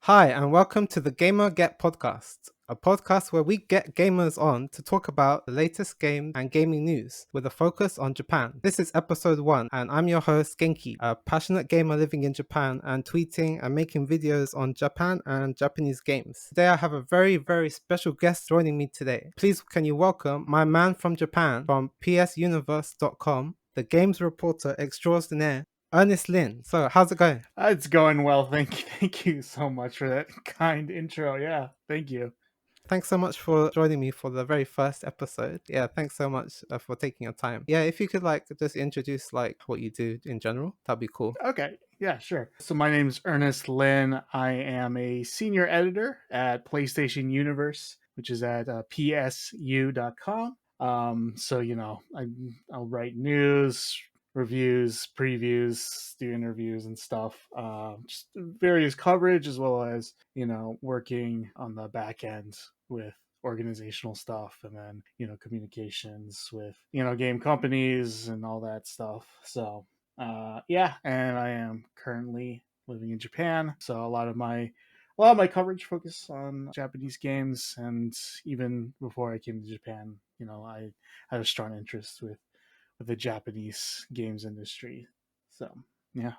Hi, and welcome to the Gamer Get podcast, a podcast where we get gamers on to talk about the latest game and gaming news with a focus on Japan. This is episode 1, and I'm your host, Genki, a passionate gamer living in Japan and tweeting and making videos on Japan and Japanese games. Today, I have a very, very special guest joining me today. Please, can you welcome my man from Japan from psuniverse.com, the games reporter extraordinaire, Ernest Lin. So, how's it going? It's going well. Thank you. Thank you so much for that kind intro. Yeah, thank you. Thanks so much for joining me for the very first episode. Yeah, thanks so much for taking your time. Yeah, if you could just introduce what you do in general, that'd be cool. Okay. Yeah, sure. So my name's Ernest Lin. I am a senior editor at PlayStation Universe, which is at psu.com. I'll write news, reviews, previews, do interviews and stuff. Just various coverage as well as working on the back end with organizational stuff and then communications with game companies and all that stuff. So yeah, and I am currently living in Japan, so a lot of my coverage focused on Japanese games, and even before I came to Japan, I had a strong interest with the Japanese games industry. So yeah.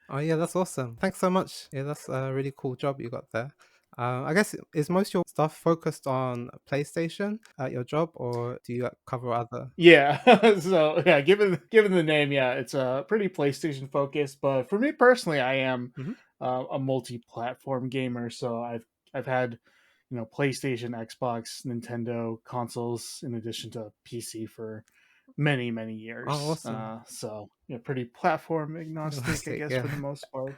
Oh yeah, that's awesome. Thanks so much. Yeah, that's a really cool job you got there. I guess is most of your stuff focused on PlayStation at your job, or do you cover other? Yeah. So yeah, given the name, yeah, it's a pretty PlayStation focused. But for me personally, I am Mhm. a multi-platform gamer. So I've had PlayStation, Xbox, Nintendo consoles in addition to PC for many Oh, years. awesome. So pretty platform agnostic, I Elastic, guess, for the yeah. most part.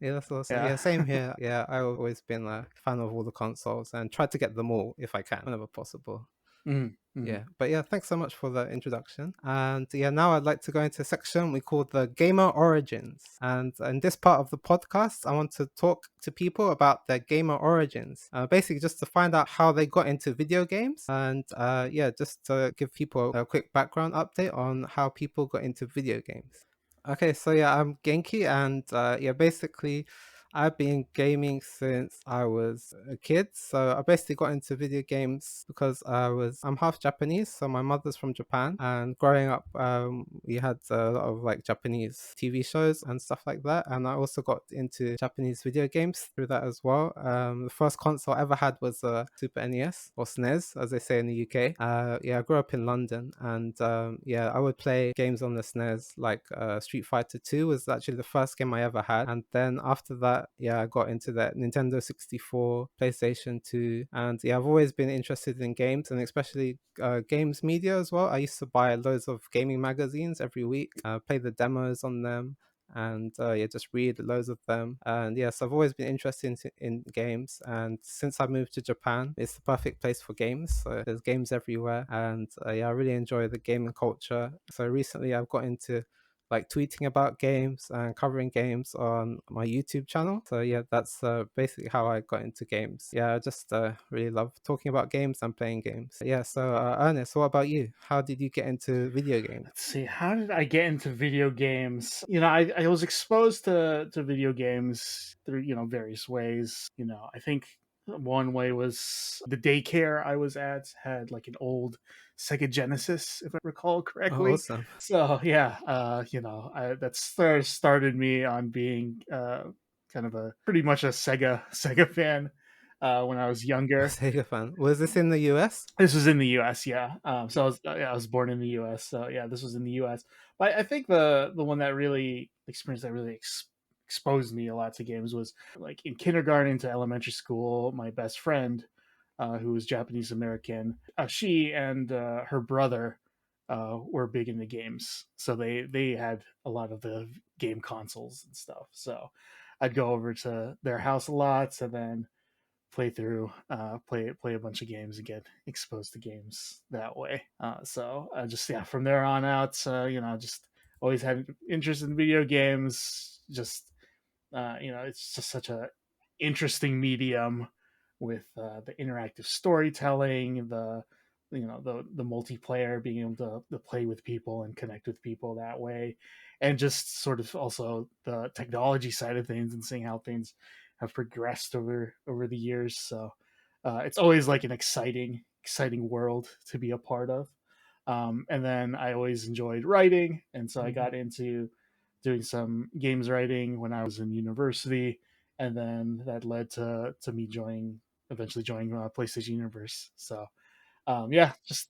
Yeah, that's awesome. Yeah. Yeah, same here. Yeah, I've always been a fan of all the consoles and try to get them all if I can, whenever possible. Mhm, mhm. Yeah, but yeah, thanks so much for the introduction. And yeah, now I'd like to go into a section we call the Gamer Origins. And in this part of the podcast, I want to talk to people about their gamer origins, basically just to find out how they got into video games. And yeah, just to give people a quick background update on how people got into video games. Okay, so yeah, I'm Genki, and yeah, basically, I've been gaming since I was a kid. So I basically got into video games because I'm half Japanese, so my mother's from Japan, and growing up, we had a lot of Japanese TV shows and stuff like that, and I also got into Japanese video games through that as well. The first console I ever had was a Super NES or SNES, as they say in the UK. Yeah, I grew up in London, and yeah, I would play games on the SNES like Street Fighter 2 was actually the first game I ever had, and then after that, yeah, I got into that Nintendo 64, PlayStation 2, and yeah, I've always been interested in games and especially games media as well. I used to buy loads of gaming magazines every week, play the demos on them, and yeah, just read loads of them. And yes, I've always been interested in games, and since I moved to Japan, it's the perfect place for games. So there's games everywhere, and yeah, I really enjoy the gaming culture. So recently, I've got into tweeting about games and covering games on my YouTube channel. So yeah, that's basically how I got into games. Yeah, I just really love talking about games and playing games. Yeah, so Ernest, what about you? How did you get into video games? Let's see, how did I get into video games? I was exposed to video games through, various ways. I think one way was the daycare I was at had like an old Sega Genesis, if I recall Oh, correctly. awesome. So yeah, that started me on being kind of a pretty much a Sega fan when I was younger. Sega fan. Was this in the US? This was in the U.S., yeah. So I was born in the U.S. So yeah, this was in the U.S. But I think the one that really experience that really exposed me a lot to games was like in kindergarten to elementary school. My best friend, who was Japanese American, she and her brother were big into games, so they had a lot of the game consoles and stuff. So I'd go over to their house a lot, and then play through, play a bunch of games and get exposed to games that way. So just yeah, from there on out, just always had interest in video games. Just it's just such a interesting medium with the interactive storytelling, the multiplayer, being able to play with people and connect with people that way, and just sort of also the technology side of things and seeing how things have progressed over the years. So it's always like an exciting world to be a part of. And then I always enjoyed writing, and so I Mhm. got into doing some games writing when I was in university, and then that led to me eventually joining PlayStation Universe. So yeah, just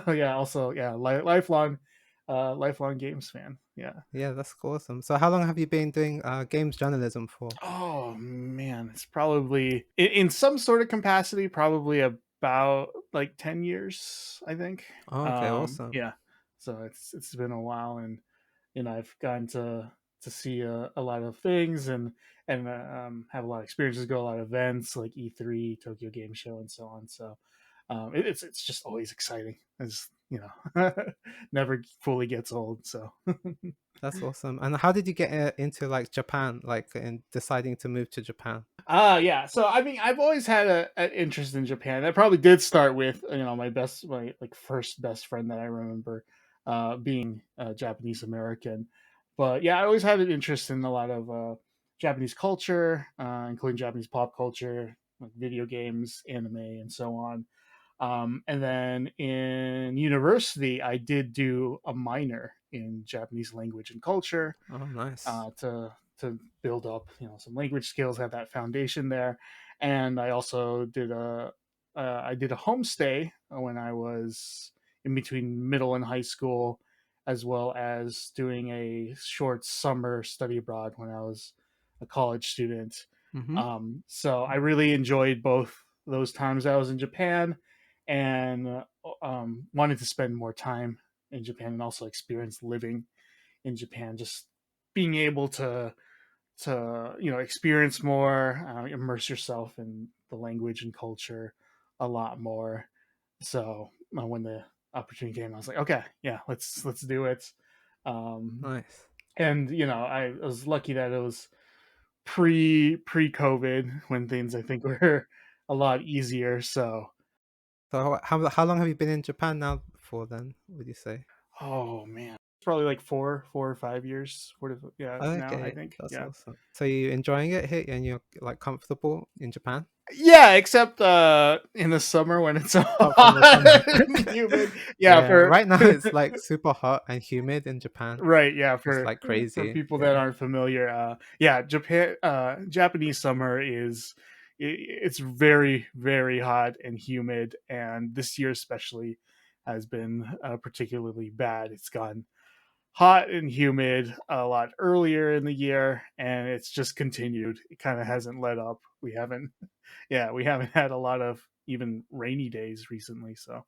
yeah, also yeah, lifelong games fan. Yeah. Yeah, that's awesome. So how long have you been doing games journalism for? Oh man, it's probably in some sort of capacity, probably about like 10 years, I think. Oh, okay, awesome. Yeah, so it's been a while, and I've gotten to see a lot of things, and have a lot of experiences, go to a lot of events like E3, Tokyo Game Show, and so on. So it's just always exciting. As never fully gets old. So That's awesome. And how did you get into like Japan, like in deciding to move to Japan? yeah. So I mean, I've always had an interest in Japan. That probably did start with my like first best friend that I remember being Japanese American. But yeah, I always had an interest in a lot of Japanese culture, including Japanese pop culture, like video games, anime, and so on. And then in university, I did do a minor in Japanese language and culture Oh, nice. to build up some language skills, have that foundation there. And I also did a homestay when I was in between middle and high school, as well as doing a short summer study abroad when I was a college student. Mm-hmm. So I really enjoyed both those times I was in Japan, and wanted to spend more time in Japan and also experience living in Japan. Just being able to experience more, immerse yourself in the language and culture a lot more. So when the opportunity came, I was like, okay, yeah, let's do it. Um, Nice. and I was lucky that it was pre COVID when things I think were a lot easier. So So how long have you been in Japan now for then, would you say? oh man, probably like 4 or 5 years. Yeah, now I Okay, think that's yeah. awesome. So you enjoying it here and you're like comfortable in Japan? Yeah, except in the summer when it's so Apart from the hot summer. and humid. Yeah, Yeah, for right now it's like super hot and humid in Japan. right, yeah, It's like for crazy. people that Yeah. aren't familiar, yeah, Japanese summer is it's very very hot and humid, and this year especially has been particularly bad. It's gone hot and humid a lot earlier in the year, and it's just continued. It kind of hasn't let up. We haven't had a lot of even rainy days recently, so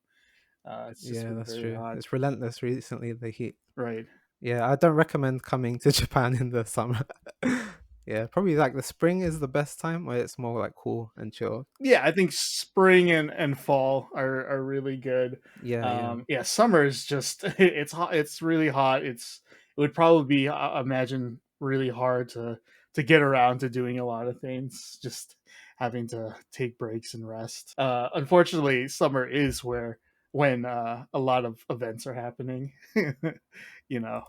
it's just Yeah, been that's very true. hot. It's relentless recently, the heat. Right. Yeah, I don't recommend coming to Japan in the summer. Yeah, probably like the spring is the best time where it's more like cool and chill. Yeah, I think spring and fall are really good. Yeah, yeah. Yeah, summer is just it's hot. It's really hot. It would probably be, imagine, really hard to get around to doing a lot of things. Just having to take breaks and rest. Unfortunately, summer is where when a lot of events are happening.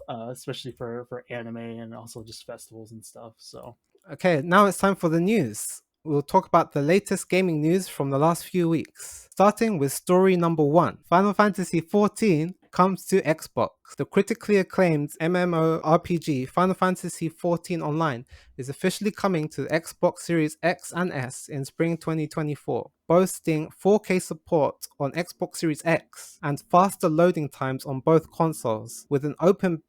Especially for anime and also just festivals and stuff. So Okay, now it's time for the news. We'll talk about the latest gaming news from the last few weeks. Starting with story number one, Final Fantasy XIV comes to Xbox. The critically acclaimed MMORPG Final Fantasy XIV Online is officially coming to the Xbox Series X and S in spring 2024, boasting 4K support on Xbox Series X and faster loading times on both consoles, with an open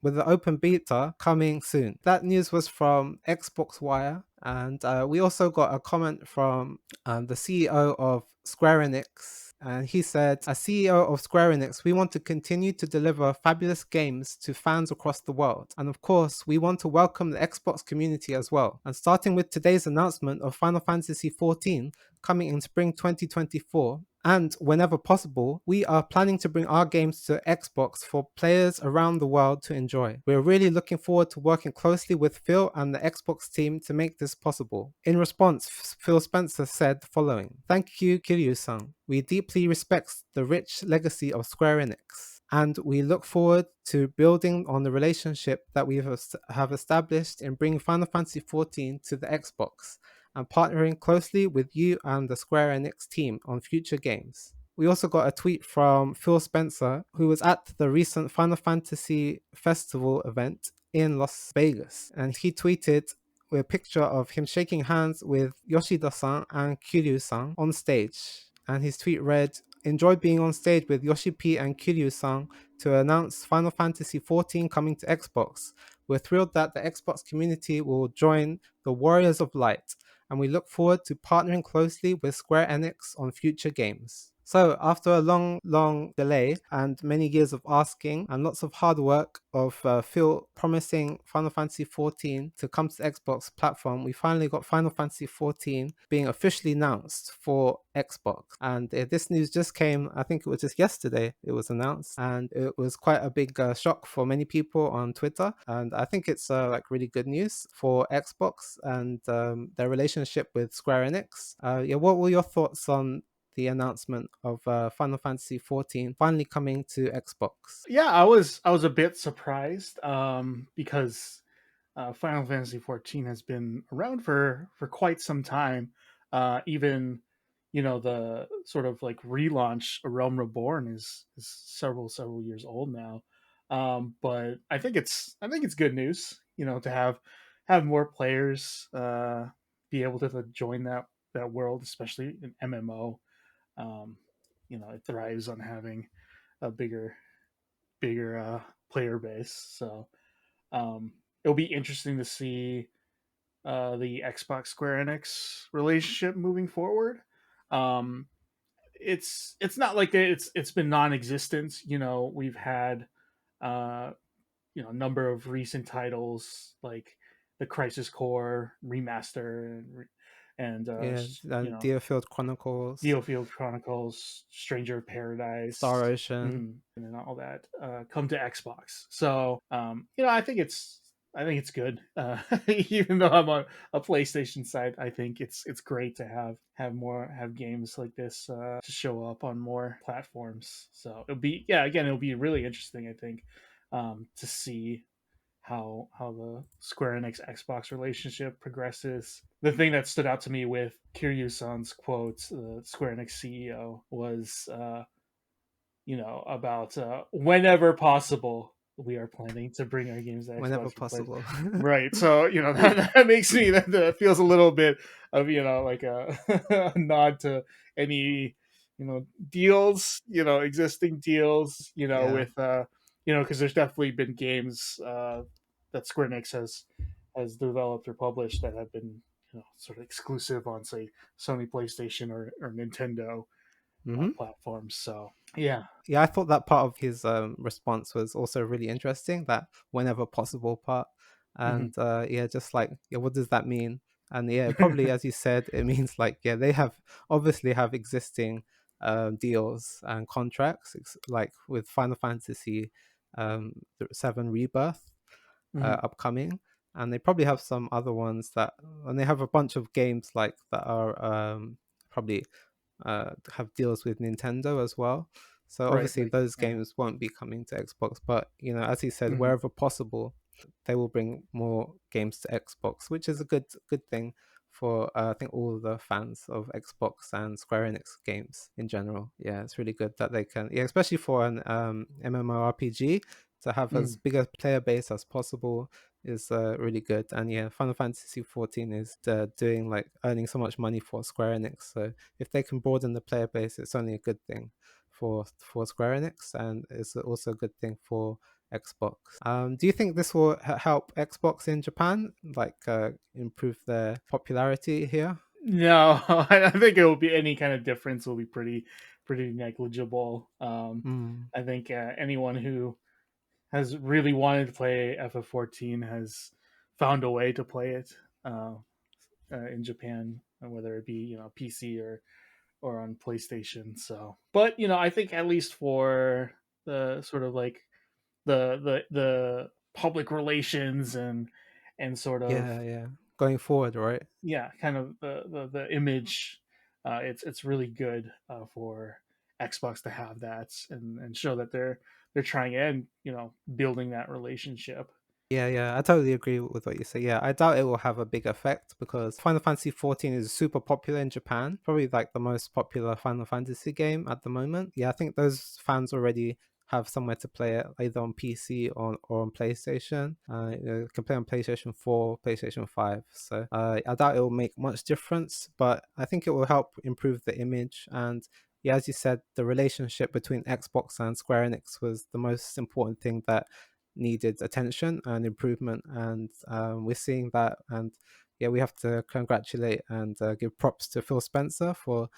beta coming soon. That news was from Xbox Wire, and we also got a comment from the CEO of Square Enix. And he said, as CEO of Square Enix, we want to continue to deliver fabulous games to fans across the world. And of course, we want to welcome the Xbox community as well. And starting with today's announcement of Final Fantasy XIV coming in spring 2024, and whenever possible, we are planning to bring our games to Xbox for players around the world to enjoy. We're really looking forward to working closely with Phil and the Xbox team to make this possible. In response, Phil Spencer said the following: "Thank you, Kiryu-san. We deeply respect the rich legacy of Square Enix, and we look forward to building on the relationship that we have established in bringing Final Fantasy XIV to the Xbox. and partnering closely with you and the Square Enix team on future games. We also got a tweet from Phil Spencer, who was at the recent Final Fantasy Festival event in Las Vegas. And he tweeted with a picture of him shaking hands with Yoshida-san and Kiryu-san on stage. And his tweet read, "Enjoyed being on stage with Yoshi P and Kiryu-san to announce Final Fantasy XIV coming to Xbox. We're thrilled that the Xbox community will join the Warriors of Light, and we look forward to partnering closely with Square Enix on future games." So, after a long delay and many years of asking and lots of hard work of Phil promising Final Fantasy XIV to come to the Xbox platform, we finally got Final Fantasy XIV being officially announced for Xbox. And this news just came, I think it was just yesterday it was announced, and it was quite a big shock for many people on Twitter. And I think it's like really good news for Xbox and their relationship with Square Enix. Yeah, what were your thoughts on the announcement of Final Fantasy XIV finally coming to Xbox? Yeah, I was a bit surprised because Final Fantasy XIV has been around for quite some time. Even the sort of like relaunch A Realm Reborn is several years old now. But I think it's good news, to have more players be able to join that world, especially in MMO. Um, it thrives on having a bigger player base. So it'll be interesting to see the Xbox Square Enix relationship moving forward. Um, it's not like it's been non-existent. We've had uh, a number of recent titles like the Crisis Core remaster and Yeah, and Deerfield Chronicles, Dealfield Chronicles, Stranger of Star Paradise, Ocean. and all that come to Xbox. So I think it's good. Even though I'm on a PlayStation side, I think it's great to have games like this to show up on more platforms. So it'll be really interesting. I think to see how the Square Enix Xbox relationship progresses. The thing that stood out to me with Kiryu-san's quotes, the Square Enix CEO, was about whenever possible we are planning to bring our games to Whenever Xbox for play. possible. Right. So that makes me that feels a little bit of like a, a nod to any deals, existing deals, Yeah. with because there's definitely been games that Square Enix has developed or published that have been sort of exclusive on, say, Sony PlayStation or Nintendo Hmm. platforms. So yeah. Yeah, I thought that part of his response was also really interesting. That whenever possible part, Mhm. and yeah, just like yeah, what does that mean? And yeah, probably as you said, it means like yeah, they have obviously have existing deals and contracts, like with Final Fantasy Seven Rebirth Mhm. upcoming, and they probably have some other ones that, and they have a bunch of games like that are probably have deals with Nintendo as well. So Right. obviously Like those yeah. games won't be coming to Xbox, but as he said, Mhm. wherever possible, they will bring more games to Xbox, which is a good thing for I think all of the fans of Xbox and Square Enix games in general. Yeah, it's really good that they can, yeah, especially for an MMORPG to have as Mhm. big a player base as possible is really good. And yeah, Final Fantasy 14 is doing like earning so much money for Square Enix. So if they can broaden the player base, it's only a good thing for Square Enix, and it's also a good thing for Xbox. Do you think this will help Xbox in Japan, like improve their popularity here? No, I think it will be any kind of difference will be pretty negligible. Mm, I think anyone who has really wanted to play FF14 has found a way to play it in Japan, whether it be PC or on PlayStation. So, but I think at least for the sort of like the public relations and sort of, yeah, yeah. Going forward, right? yeah, kind of the image. It's really good for Xbox to have that and show that they're trying and building that relationship. Yeah, I totally agree with what you say. Yeah, I doubt it will have a big effect because Final Fantasy 14 is super popular in Japan, probably like the most popular Final Fantasy game at the moment. Yeah, I think those fans already have somewhere to play it, either on PC or on PlayStation. You can play on PlayStation 4, PlayStation 5. So I doubt it will make much difference, but I think it will help improve the image. And yeah, as you said, the relationship between Xbox and Square Enix was the most important thing that needed attention and improvement, and we're seeing that. And yeah, we have to congratulate and give props to Phil Spencer for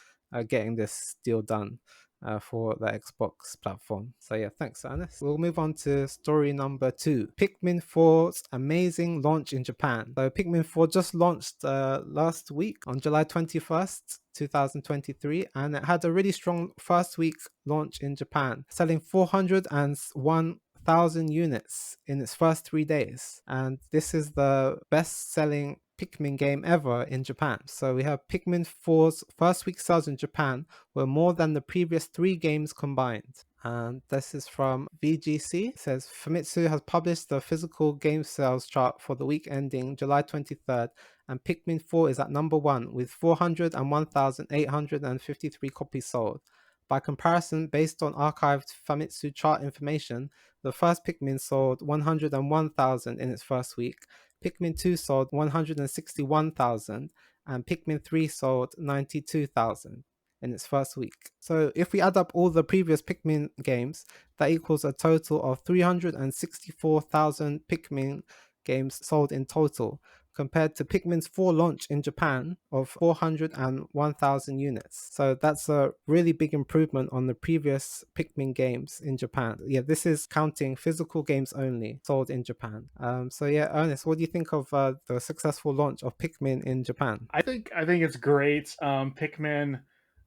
getting this deal done for the Xbox platform. So yeah, thanks, Ernest. We'll move on to story number 2. Pikmin 4's amazing launch in Japan. So Pikmin 4 just launched last week on July 21st, 2023, and it had a really strong first week launch in Japan, selling 401,000 units in its first 3 days. And this is the best selling Pikmin game ever in Japan. So we have Pikmin 4's first week sales in Japan were more than the previous 3 games combined. And this is from VGC. It says Famitsu has published the physical game sales chart for the week ending July 23rd, and Pikmin 4 is at number 1 with 401,853 copies sold. By comparison, based on archived Famitsu chart information, the first Pikmin sold 101,000 in its first week, Pikmin 2 sold 161,000, and Pikmin 3 sold 92,000 in its first week. So if we add up all the previous Pikmin games, that equals a total of 364,000 Pikmin games sold in total, compared to Pikmin's 4 launch in Japan of 401,000 units. So that's a really big improvement on the previous Pikmin games in Japan. Yeah, this is counting physical games only sold in Japan. So yeah, Ernest, what do you think of the successful launch of Pikmin in Japan? I think it's great. Pikmin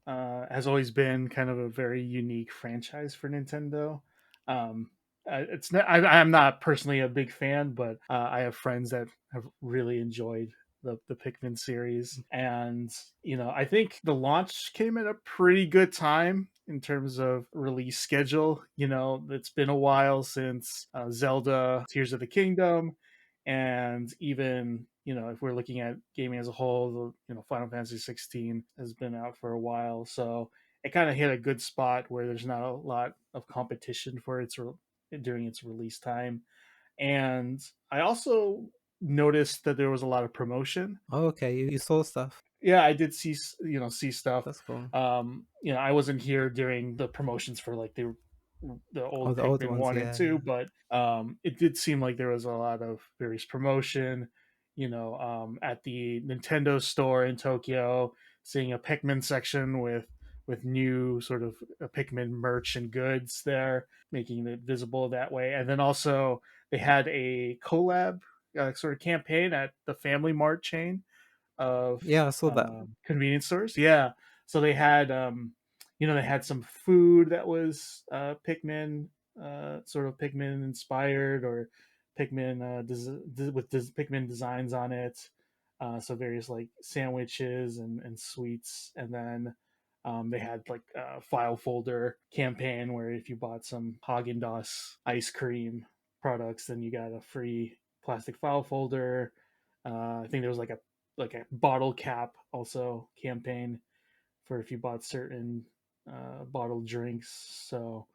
has always been kind of a very unique franchise for Nintendo. Um, it's not, I'm not personally a big fan, but I have friends that have really enjoyed the Pikmin series, and I think the launch came at a pretty good time in terms of release schedule. It's been a while since Zelda Tears of the Kingdom, and even if we're looking at gaming as a whole, Final Fantasy 16 has been out for a while, so it kind of hit a good spot where there's not a lot of competition for during its release time. And I also noticed that there was a lot of promotion. Oh, okay, you saw stuff. Yeah, I did see stuff. That's cool. I wasn't here during the promotions for like the Oh, old the older Pikmin ones, 1 and yeah, 2, yeah. but it did seem like there was a lot of various promotion. At the Nintendo store in Tokyo, seeing a Pikmin section with new sort of Pikmin merch and goods there, making it visible that way. And then also they had a collab sort of campaign at the Family Mart chain of Yeah, I saw that. convenience stores. Yeah, so they had some food that was Pikmin, sort of Pikmin inspired, or Pikmin with Pikmin designs on it. So various like sandwiches and sweets, and then they had like a file folder campaign where if you bought some Haagen Dazs ice cream products, then you got a free plastic file folder. I think there was like a bottle cap also campaign for if you bought certain bottled drinks. So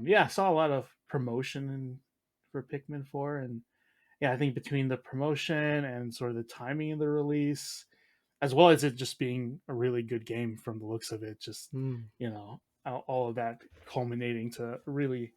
yeah, I saw a lot of promotion for Pikmin 4, and yeah, I think between the promotion and sort of the timing of the release, as well as it just being a really good game from the looks of it, just Mm. all of that culminating to really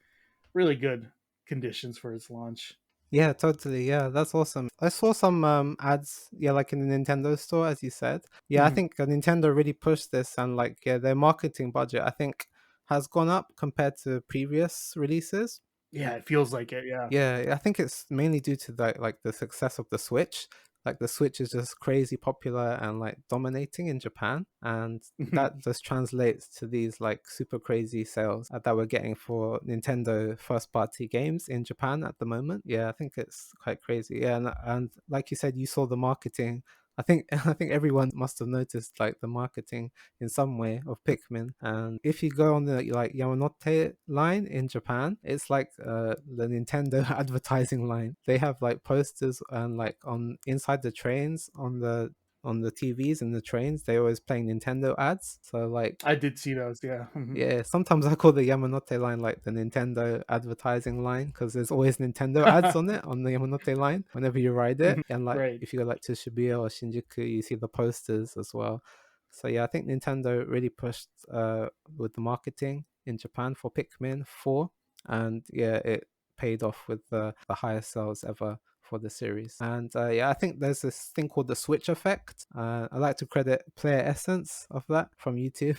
really good conditions for its launch. Yeah, totally. Yeah, that's awesome. I saw some ads, yeah, like in the Nintendo store, as you said. Yeah, I Mhm. think Nintendo really pushed this, and like, yeah, their marketing budget, I think, has gone up compared to previous releases. Yeah, it feels like it. Yeah. Yeah, I think it's mainly due to the success of the Switch. Like the Switch is just crazy popular and like dominating in Japan, and Mhm. that just translates to these like super crazy sales that we're getting for Nintendo first party games in Japan at the moment. Yeah, I think it's quite crazy. Yeah, and like you said, you saw the marketing I think everyone must have noticed like the marketing in some way of Pikmin. And if you go on the like Yamanote line in Japan, it's like the Nintendo advertising line. They have like posters and like on inside the trains on the TVs and the trains, they always playing Nintendo ads. So like I did see those. Yeah. yeah, sometimes I call the Yamanote line like the Nintendo advertising line because there's always Nintendo ads on it on the Yamanote line whenever you ride it. And like Right. if you go like to Shibuya or Shinjuku, you see the posters as well. So yeah, I think Nintendo really pushed with the marketing in Japan for Pikmin 4, and yeah, it paid off with the highest sales ever for the series. And yeah, I think there's this thing called the Switch effect. I like to credit Player Essence of that from YouTube.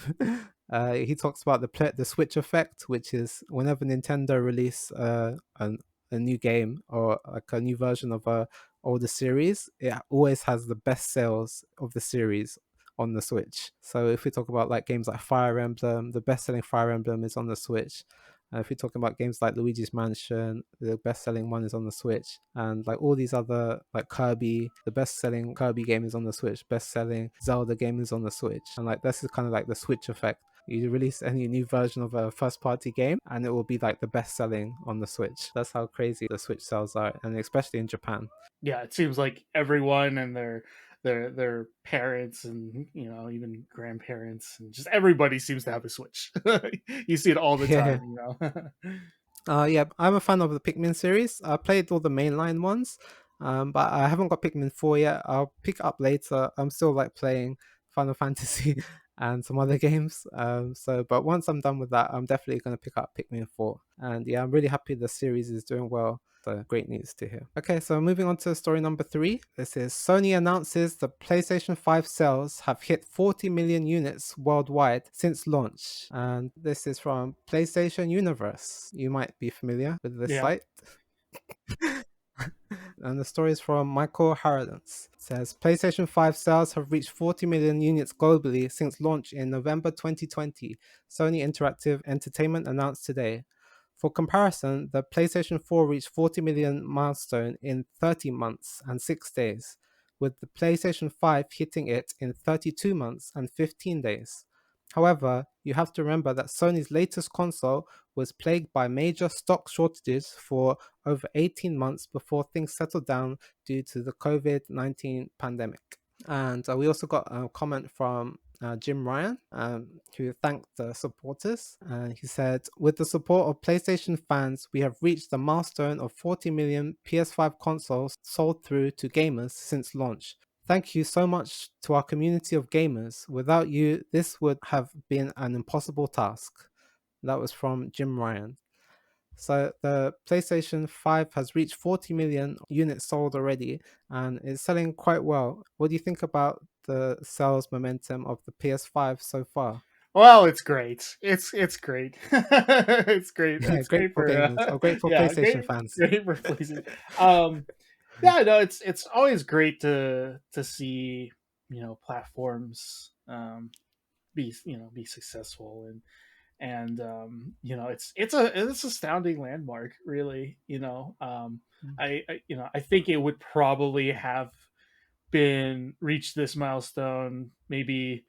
He talks about the Switch effect, which is whenever Nintendo release a new game or like a new version of a older series, it always has the best sales of the series on the Switch. So if we talk about like games like Fire Emblem, the best selling Fire Emblem is on the Switch. If we're talking about games like Luigi's Mansion, the best-selling one is on the Switch, and like all these other like Kirby, the best-selling Kirby game is on the Switch, best-selling Zelda game is on the Switch, and like this is kind of like the Switch effect. You release any new version of a first-party game, and it will be like the best-selling on the Switch. That's how crazy the Switch sales are, and especially in Japan. Yeah, it seems like everyone and their parents and even grandparents and just everybody seems to have a Switch. You see it all the Yeah. time. Yeah, I'm a fan of the Pikmin series. I played all the mainline ones, but I haven't got Pikmin 4 yet. I'll pick up later. I'm still like playing Final Fantasy and some other games. But once I'm done with that, I'm definitely going to pick up Pikmin 4. And yeah, I'm really happy the series is doing well. So great news to hear. Okay, so moving on to story number 3. This is Sony announces the PlayStation 5 sales have hit 40 million units worldwide since launch. And this is from PlayStation Universe. You might be familiar with this Yeah. site. And the story is from Michael Harradence. It says PlayStation 5 sales have reached 40 million units globally since launch in November 2020, Sony Interactive Entertainment announced today. For comparison, the PlayStation 4 reached 40 million milestone in 30 months and 6 days, with the PlayStation 5 hitting it in 32 months and 15 days. However, you have to remember that Sony's latest console was plagued by major stock shortages for over 18 months before things settled down due to the COVID-19 pandemic. And we also got a comment from Jim Ryan, who thanked the supporters. And he said, with the support of PlayStation fans, we have reached the milestone of 40 million PS5 consoles sold through to gamers since launch. Thank you so much to our community of gamers. Without you, this would have been an impossible task. That was from Jim Ryan. So the PlayStation 5 has reached 40 million units sold already and is selling quite well. What do you think about the sales momentum of the PS5 so far? Well, it's great. It's great. It's great. Yeah, It's great great for for gamers or great for yeah, PlayStation fans. great for PlayStation. Um, yeah, no, it's always great to see platforms be successful and it's astounding landmark really. I think it would probably have been reached this milestone maybe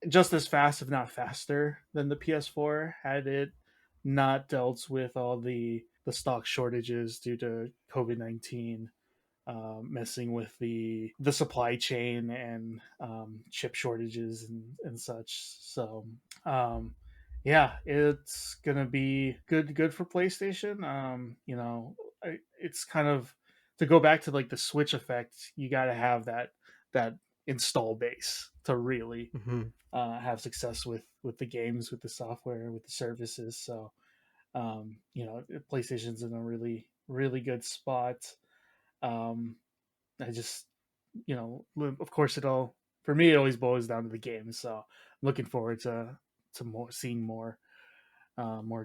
just as fast, if not faster, than the PS4 had it not dealt with all the stock shortages due to COVID-19, messing with the supply chain and chip shortages and such. So yeah, it's gonna be good for PlayStation. It's kind of to go back to like the Switch effect. You got to have that install base to really Mhm. have success with the games, with the software, with the services. So PlayStation's in a really good spot. Um, I just of course it all for me it always boils down to the games. So I'm looking forward to more seeing more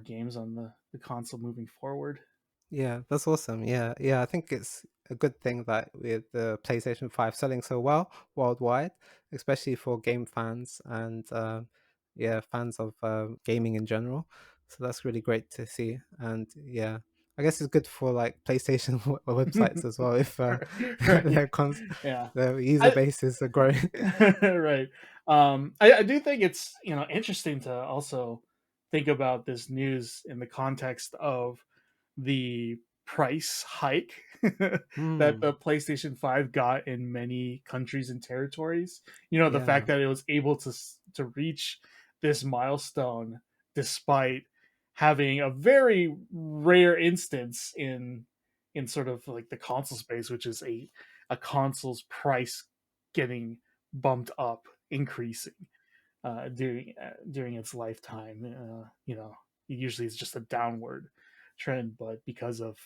games on the console moving forward. Yeah, that's awesome. Yeah, yeah, I think it's a good thing that with the PlayStation 5 selling so well worldwide, especially for game fans and yeah, fans of gaming in general. So that's really great to see. And yeah, I guess it's good for like PlayStation websites as well if Right. their Yeah. their user I bases are growing. right. I do think it's, interesting to also think about this news in the context of the price hike that Hmm. the PlayStation 5 got in many countries and territories. The Yeah. fact that it was able to reach this milestone despite having a very rare instance in sort of like the console space, which is a console's price getting bumped up, increasing during its lifetime. Usually it's just a downward trend, but because of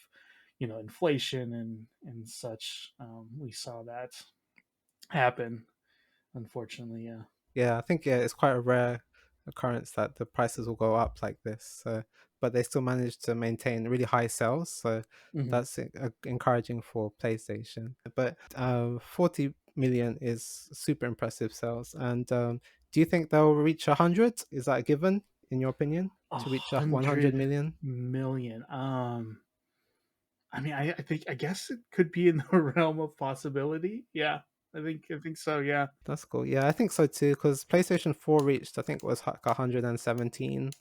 inflation and such, we saw that happen. Unfortunately, yeah. Yeah, I think yeah, it's quite a rare occurrence that the prices will go up like this. So, but they still manage to maintain really high sales. So Hmm. that's encouraging for PlayStation. But 40 million is super impressive sales. And do you think they'll reach 100? Is that a given in your opinion A to reach 100 hundred million? million. I mean, I think I guess it could be in the realm of possibility. Yeah, I think so. Yeah. That's cool. Yeah, I think so too. Because PlayStation 4 reached, I think it was like 117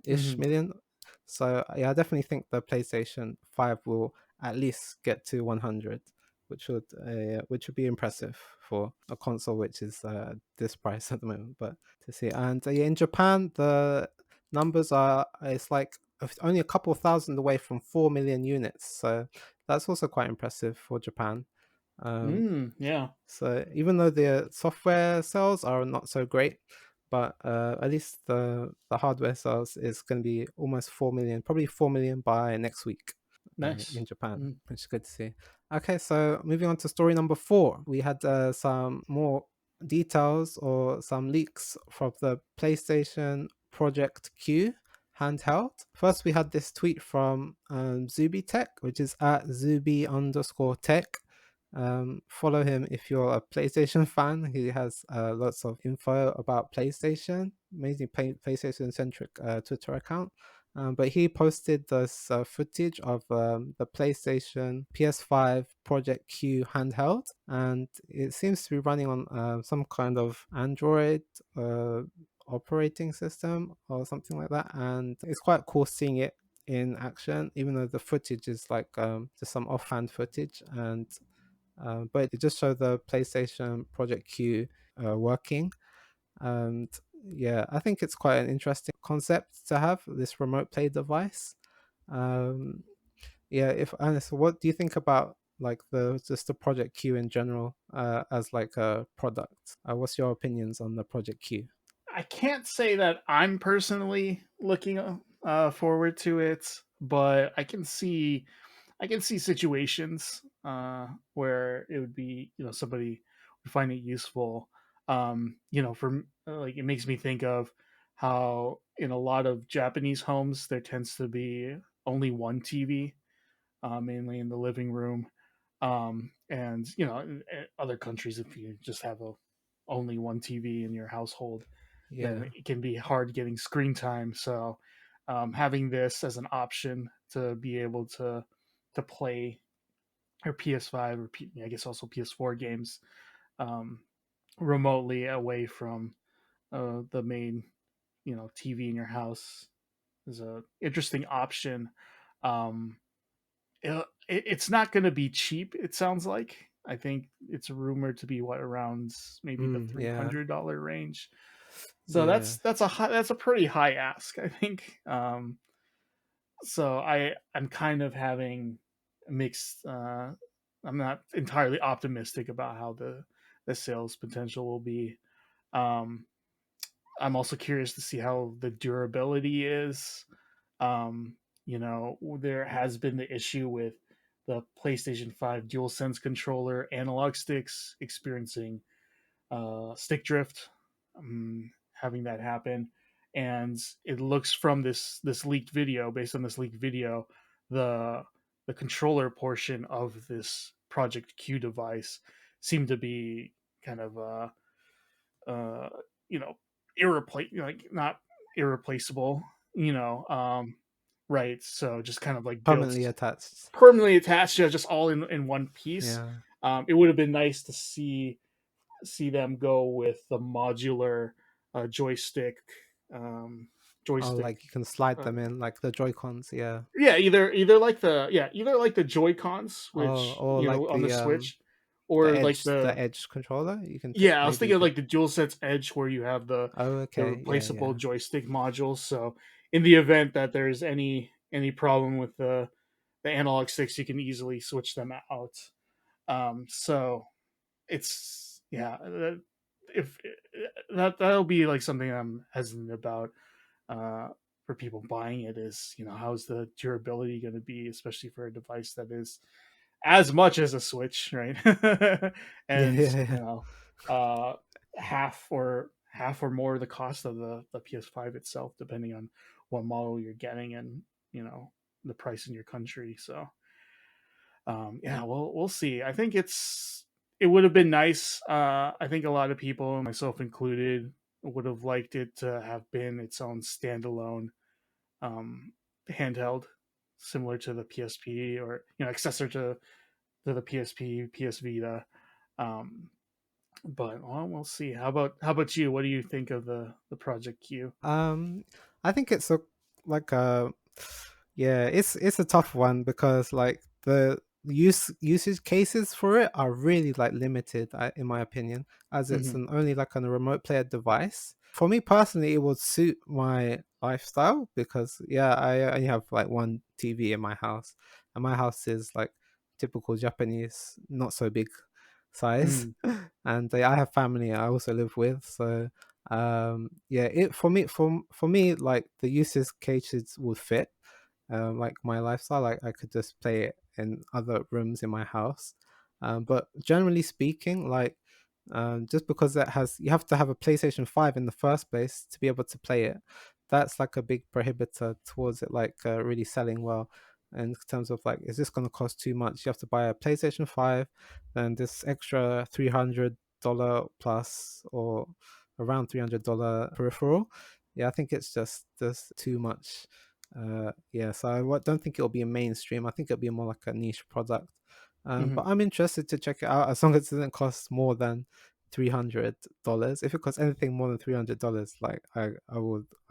ish Hmm. million. So yeah, I definitely think the PlayStation 5 will at least get to 100, which would be impressive for a console which is this price at the moment. But to see, and yeah, in Japan the numbers are it's like only a couple thousand away from 4 million units. So that's also quite impressive for Japan. Um, Yeah. so even though the software sales are not so great, but at least the hardware sales is going to be almost 4 million, probably 4 million by next week Nice. in Japan, Mm. which is good to see. Okay, so moving on to story number 4, we had some more details or some leaks from the PlayStation Project Q handheld. First, we had this tweet from Zuby Tech, which is at Zuby underscore tech. Follow him if you're a PlayStation fan. He has lots of info about PlayStation, amazing PlayStation centric Twitter account. But he posted this footage of the PlayStation PS5 Project Q handheld, and it seems to be running on some kind of Android uh, operating system or something like that. And it's quite cool seeing it in action, even though the footage is like just some offhand footage. And but it just showed the PlayStation Project Q working. And yeah, I think it's quite an interesting concept to have this remote play device. Um, yeah, if Ernest, what do you think about like the just the Project Q in general as like a product? What's your opinions on the Project Q? I can't say that I'm personally looking forward to it, but I can see situations where it would be, somebody would find it useful. For like, it makes me think of how in a lot of Japanese homes there tends to be only one TV, mainly in the living room. And in other countries, if you just have a only one TV in your household, then Yeah, it can be hard getting screen time. So having this as an option to be able to play or PS5 or I guess also PS4 games um, remotely away from the main TV in your house is a interesting option. Um, it's not going to be cheap. It sounds like. I think it's rumored to be what, around maybe the yeah, $300 range. So yeah. that's a pretty high ask, I think. So I'm kind of having mixed. I'm not entirely optimistic about how the sales potential will be. Um, I'm also curious to see how the durability is. There has been the issue with the PlayStation 5 DualSense controller analog sticks experiencing stick drift, having that happen. And it looks from this leaked video, based on this leaked video, the the controller portion of this Project Q device seemed to be kind of uh, you know, like not irreplaceable. You know, right? So just kind of like built Permanently attached. permanently attached, just all in one piece. Yeah. It would have been nice to see them go with the modular joystick um, Oh, joystick. like you can slide Uh, them in like the Joy Cons. Yeah. yeah, either like the Joy Cons, Oh, which or like on the Switch, or like the Edge controller. You can yeah, I was maybe you thinking of could. like the DualSense Edge where you have Oh, the okay. Yeah, replaceable yeah, joystick modules. So in the event that there's any problem with the analog sticks, you can easily switch them out. So it's yeah, if that'll be like something I'm hesitant about uh, for people buying it is how's the durability going to be, especially for a device that is as much as a Switch, right? yeah, And yeah, yeah. uh, half or more the cost of the PS5 itself, depending on what model you're getting and you know the price in your country. So yeah, we'll see. I think it would have been nice. I think a lot of people, myself included, would have liked it to have been its own standalone um, handheld, similar to the PSP or accessor to the PSP, PS Vita. Um, but well, we'll see. How about you? What do you think of the Project Q? Um, I think it's a like a yeah, it's a tough one because like the usage cases for it are really like limited, in my opinion, as it's Hmm. an only like on a remote player device. For me personally, it would suit my lifestyle because yeah, I only have like one TV in my house, and my house is like typical Japanese, not so big size, Mm, and I have family I also live with, so yeah, it for me like the uses cases would fit like my lifestyle. Like I could just play it in other rooms in my house, but generally speaking, like just because it has you have to have a PlayStation 5 in the first place to be able to play it. That's like a big prohibitor towards it like really selling well in terms of like, is this going to cost too much? You have to buy a PlayStation 5, then this extra $300 plus or around $300 peripheral. Yeah, I think it's just too much. Yeah, so don't think it'll be a mainstream. I think it'll be more like a niche product. But hmm. I'm interested to check it out as long as it doesn't cost more than $300. If it costs anything more than $300, like I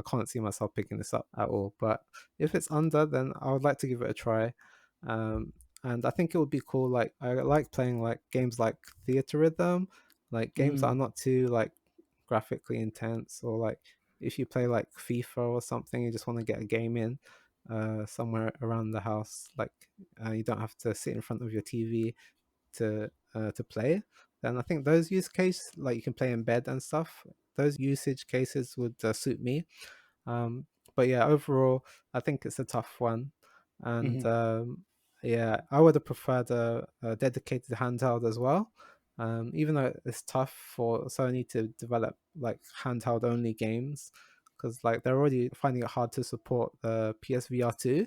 can't see myself picking this up at all. But if it's under, then I would like to give it a try. Um, and I think it would be cool. Like I like playing like games like Theater Rhythm, like games that are Mm, not too like graphically intense, or like if you play like FIFA or something, you just want to get a game in somewhere around the house, like you don't have to sit in front of your TV to play. Then I think those use cases, like you can play in bed and stuff, those usage cases would suit me. um, but yeah, overall, I think it's a tough one, and hmm. yeah, I would have preferred a dedicated handheld as well. Even though it's tough for Sony to develop like handheld only games, because like they're already finding it hard to support the PSVR 2.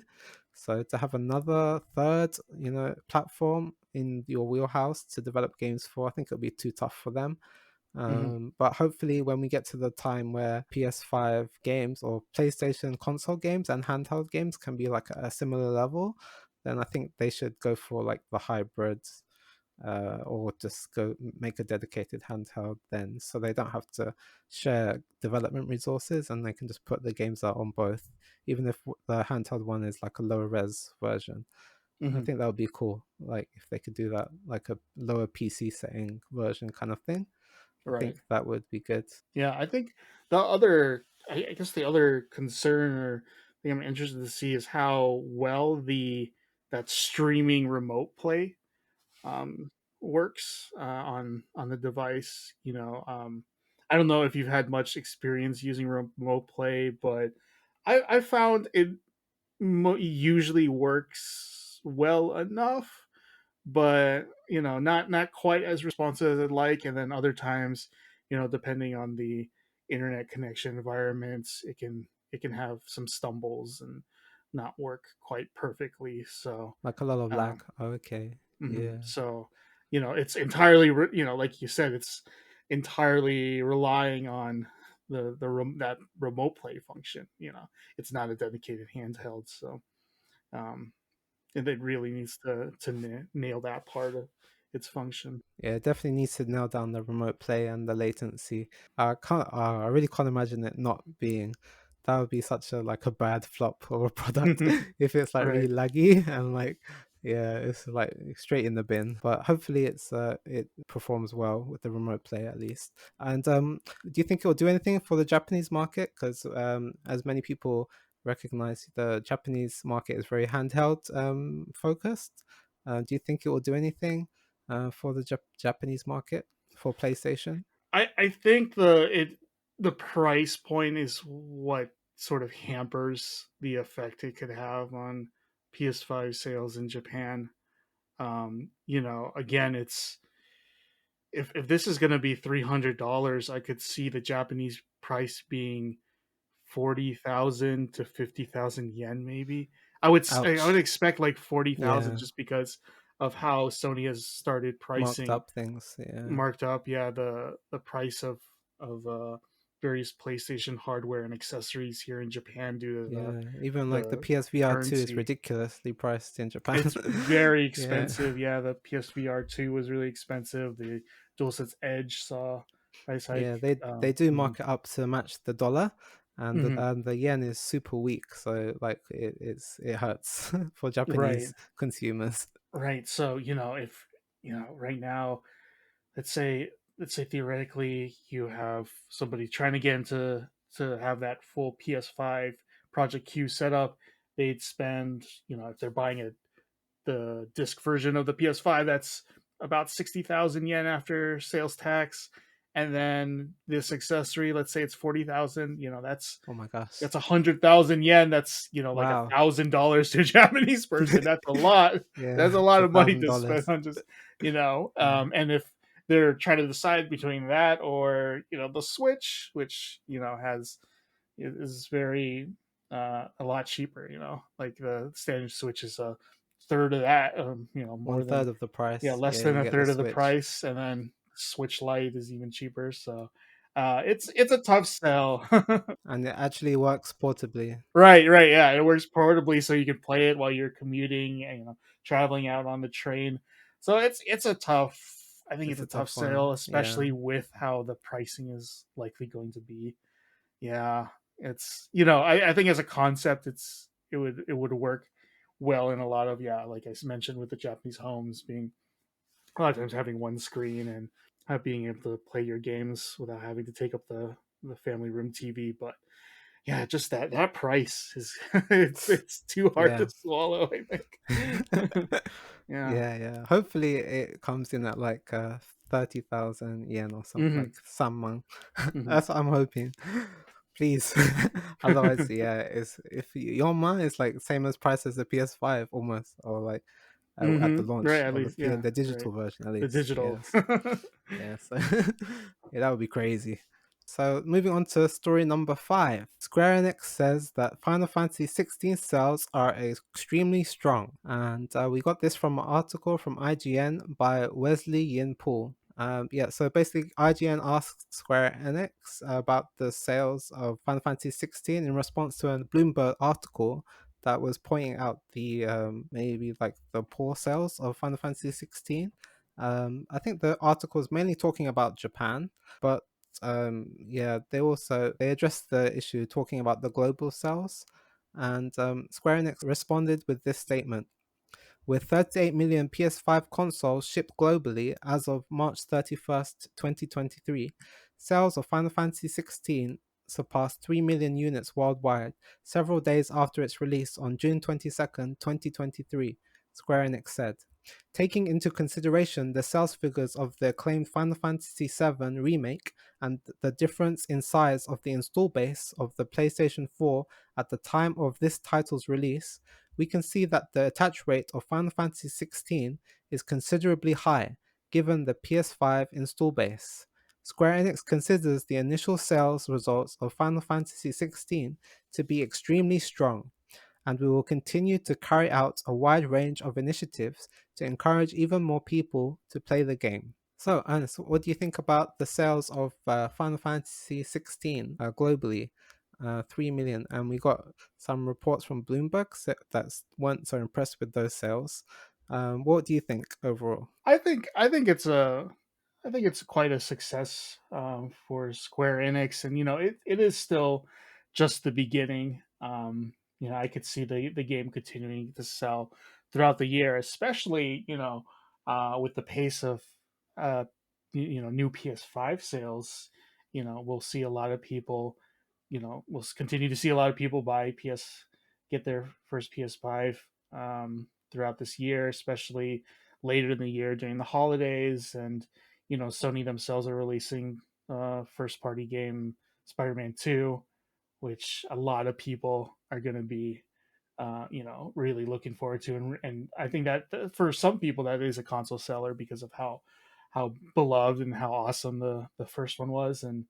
So to have another third, platform in your wheelhouse to develop games for, I think it'll be too tough for them. Hmm. But hopefully, when we get to the time where PS5 games or PlayStation console games and handheld games can be like a similar level, then I think they should go for like the hybrids, or just go make a dedicated handheld then, so they don't have to share development resources and they can just put the games out on both, even if the handheld one is like a lower res version. I Hmm. think that would be cool, like if they could do that, like a lower PC setting version kind of thing. I Right. think that would be good. Yeah, I think I guess the other concern or thing I'm interested to see is how well the that streaming remote play um, works on the device. I don't know if you've had much experience using remote play, but I found it usually works well enough, but not quite as responsive as I'd like. And then other times, depending on the internet connection environments, it can have some stumbles and not work quite perfectly. So Like a lot of lag. um, Oh, okay. mhm. Yeah. So it's entirely like you said, it's entirely relying on that remote play function. It's not a dedicated handheld, so um, and it really needs to nail that part of its function. Yeah, it definitely needs to nail down the remote play and the latency. I really can't imagine it not being. That would be such a like a bad flop of a product if it's like really Right. laggy and like yeah, it's like straight in the bin. But hopefully it performs well with the remote play at least. And do you think it will do anything for the Japanese market? Because as many people recognize, the Japanese market is very handheld focused. Do you think it will do anything for the Japanese market for PlayStation? I think the price point is what sort of hampers the effect it could have on PS5 sales in Japan. Again, it's if this is going to be $300, I could see the Japanese price being 40,000 to 50,000 yen, maybe. I would Ouch. expect like 40,000 Yeah, just because of how Sony has started marked pricing up things. Yeah, marked up. Yeah, the price of various PlayStation hardware and accessories here in Japan due to the yeah. Even like the the PSVR 2 is currency. ridiculously priced in Japan. It's very Yeah, expensive. Yeah, the PSVR 2 was really expensive. The DualSense Edge saw price hike. yeah. They do mark it up to match the dollar, Mhm. and the yen is super weak, so like it hurts for Right, Japanese consumers. right. So if right now, let's say theoretically you have somebody trying to get into to have that full PS5 Project Q setup, they'd spend, if they're buying the disc version of the PS5, that's about 60,000 yen after sales tax. And then this accessory, let's say it's 40,000, Oh my gosh! that's 100,000 yen. That's like Wow. $1,000 to a Japanese person. That's a lot. That's Yeah, a it's lot a of money thousand to spend dollars. on just Yeah, and if they're trying to decide between that or the Switch, which has is very a lot cheaper. Like the standard Switch is a third of that. one More than third of the yeah, price. less Yeah, than you a get the third of the Switch. price, and then Switch Lite is even cheaper. So it's a tough sell. And it actually works portably. Right, right, yeah. It works portably, so you can play it while you're commuting and traveling out on the train. So it's a tough. I think it's It's a a tough tough sale, one. Yeah. especially with how the pricing is likely going to be. Yeah, it's I think as a concept, it would work well in a lot of, yeah, like I mentioned, with the Japanese homes being a lot of times having one screen and being able to play your games without having to take up the family room TV. But yeah, just that price is it's too hard to Yeah. swallow, I think. Yeah. Yeah, yeah. Hopefully it comes in at like 30,000 yen or something Hmm. like samman. Hmm. That's what I'm hoping. Please. Otherwise, yeah, it's if Yonma is like same as price as the PS5 almost, or like at the Right, launch at of least, yeah, the right. digital version at The least. digital. Yes. Yeah, so yeah, that would be crazy. So moving on to story number 5. Square Enix says that Final Fantasy 16 sales are extremely strong. And we got this from an article from IGN by Wesley Yin Poole. Yeah, so basically IGN asked Square Enix about the sales of Final Fantasy 16 in response to a Bloomberg article that was pointing out the maybe like the poor sales of Final Fantasy 16. I think the article is mainly talking about Japan, but yeah, they addressed the issue talking about the global sales, and Square Enix responded with this statement: with 38 million PS5 consoles shipped globally as of March 31st, 2023, sales of Final Fantasy 16 surpassed 3 million units worldwide several days after its release on June 22nd, 2023, Square Enix said. Taking into consideration the sales figures of the acclaimed Final Fantasy VII Remake and the difference in size of the install base of the PlayStation 4 at the time of this title's release, we can see that the attach rate of Final Fantasy XVI is considerably high, given the PS5 install base. Square Enix considers the initial sales results of Final Fantasy XVI to be extremely strong, and we will continue to carry out a wide range of initiatives to encourage even more people to play the game. So, Ernest, what do you think about the sales of Final Fantasy 16 globally? 3 million, and we got some reports from Bloomberg that weren't so impressed with those sales. What do you think overall? I think it's quite a success for Square Enix, and it is still just the beginning. I could see the game continuing to sell throughout the year, especially with the pace of uh, new PS5 sales. We'll see a lot of people. We'll continue to see a lot of people get their first PS5 throughout this year, especially later in the year during the holidays. And Sony themselves are releasing first party game Spider-Man 2, which a lot of people are going to be really looking forward to. And I think that for some people that is a console seller because of how beloved and how awesome the first one was, and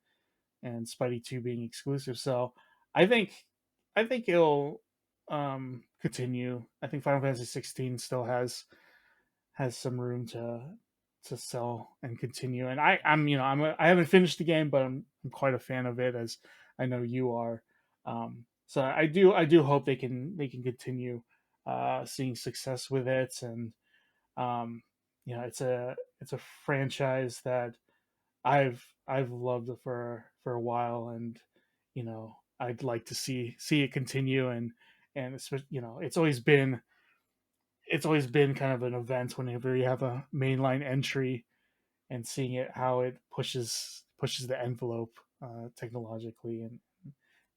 Spidey 2 being exclusive. So I think I think it'll continue. I think Final Fantasy 16 still has some room to sell and continue. And I haven't finished the game, but I'm quite a fan of it, as I know you are. So I do hope they can continue seeing success with it. And it's a franchise that I've loved it for a while, and I'd like to see it continue. And it's always been kind of an event whenever you have a mainline entry, and seeing it how it pushes the envelope technologically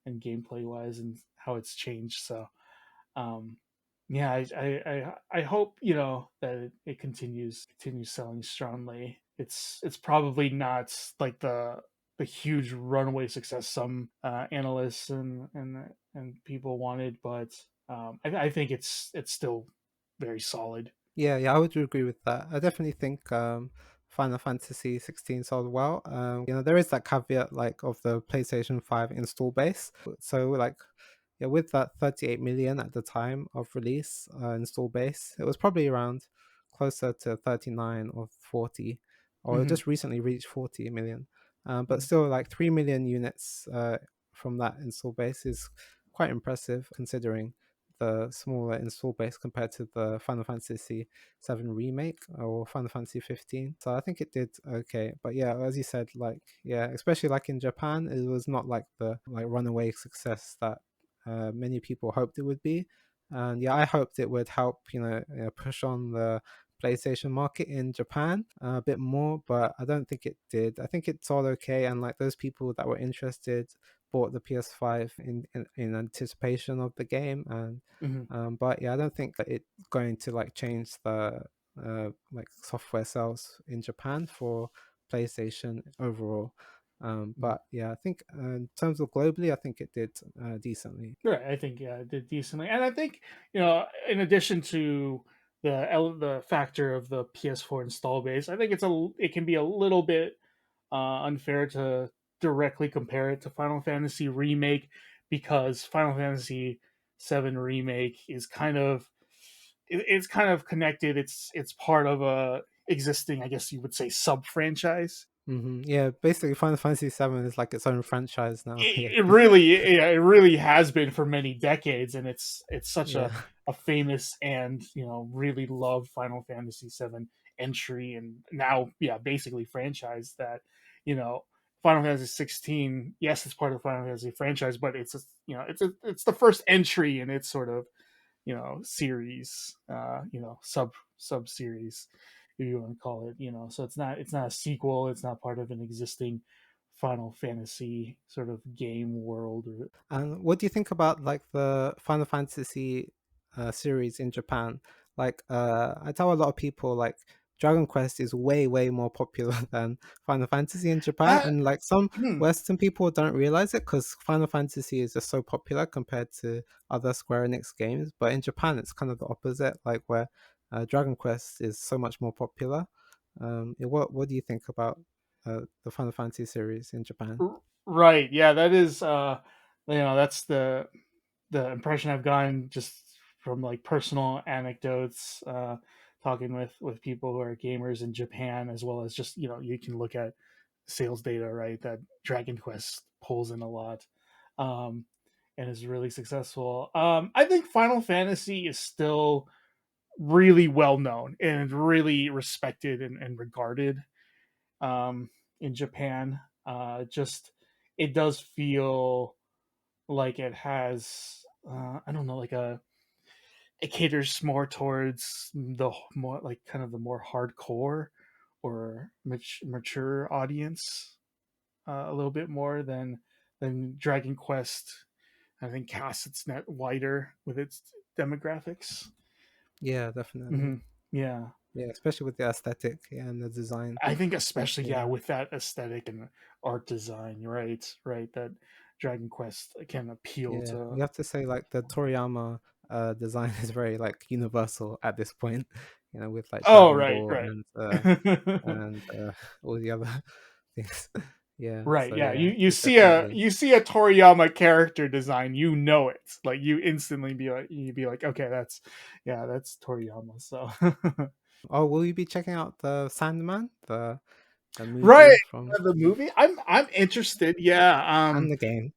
and gameplay wise, and how it's changed. So um, yeah, I hope that it continues selling strongly. It's probably not like the huge runaway success some analysts and people wanted, but I think it's still very solid. Yeah, yeah, I would agree with that. I definitely think Final Fantasy 16 sold well. There is that caveat like of the PlayStation 5 install base. So like, yeah, with that 38 million at the time of release install base, it was probably around closer to 39 or 40, or it Hmm. just recently reached 40 million. But still, like 3 million units from that install base is quite impressive considering the smaller install base compared to the Final Fantasy 7 remake or Final Fantasy 15. So I think it did okay. But yeah, as you said, like yeah, especially like in Japan, it was not like the like runaway success that many people hoped it would be. And yeah, I hoped it would help, push on the PlayStation market in Japan a bit more, but I don't think it did. I think it's all okay, and like those people that were interested bought the PS5 in anticipation of the game, and Hmm. but yeah, I don't think that it's going to like change the like software sales in Japan for PlayStation overall. But yeah, I think in terms of globally, I think it did decently. Right, I think yeah, it did decently, and I think in addition to the factor of the PS4 install base, I think it can be a little bit unfair to directly compare it to Final Fantasy Remake, because Final Fantasy VII Remake is it's kind of connected. It's part of a existing, I guess you would say, sub franchise. Yeah, basically, Final Fantasy 7 is like its own franchise now. Yeah, It really has been for many decades, and it's such yeah. a famous and really loved Final Fantasy VII entry, and now yeah basically franchise that you know Final Fantasy 16. Yes, it's part of the Final Fantasy franchise, but it's the first entry in its sort of series, sub series, if you want to call it. So it's not a sequel. It's not part of an existing Final Fantasy sort of game world. Or And what do you think about like the Final Fantasy series in Japan? Like, I tell a lot of people like Dragon Quest is way, way more popular than Final Fantasy in Japan, that and like some hmm, Western people don't realize it because Final Fantasy is just so popular compared to other Square Enix games. But in Japan, it's kind of the opposite, like where Dragon Quest is so much more popular. Yeah, what do you think about the Final Fantasy series in Japan? right, yeah, that is that's the impression I've gotten just from like personal anecdotes talking with people who are gamers in Japan, as well as just you can look at sales data, right? That Dragon Quest pulls in a lot, um, and is really successful. I think Final Fantasy is still really well known and really respected and regarded um, in Japan. Just it does feel like it has I don't know, like a it caters more towards the more like kind of the more hardcore or mature audience a little bit more than Dragon Quest. I think casts its net wider with its demographics. Yeah, definitely. Hmm. Yeah, Yeah, especially with the aesthetic, yeah, and the design. I think especially Yeah, with that aesthetic and art design, right, right, that Dragon Quest can appeal yeah. to. You have to say like the Toriyama design is very like universal at this point, with like Oh, Dragon right, Ball right. and all the other things. Yeah, Right, so yeah. yeah, You it's see a definitely. you see a Toriyama character design, you know it. Like you instantly be like, okay, that's Toriyama. So Oh, will you be checking out the Sandman, the right, movie from the movie. I'm interested. Yeah, and the game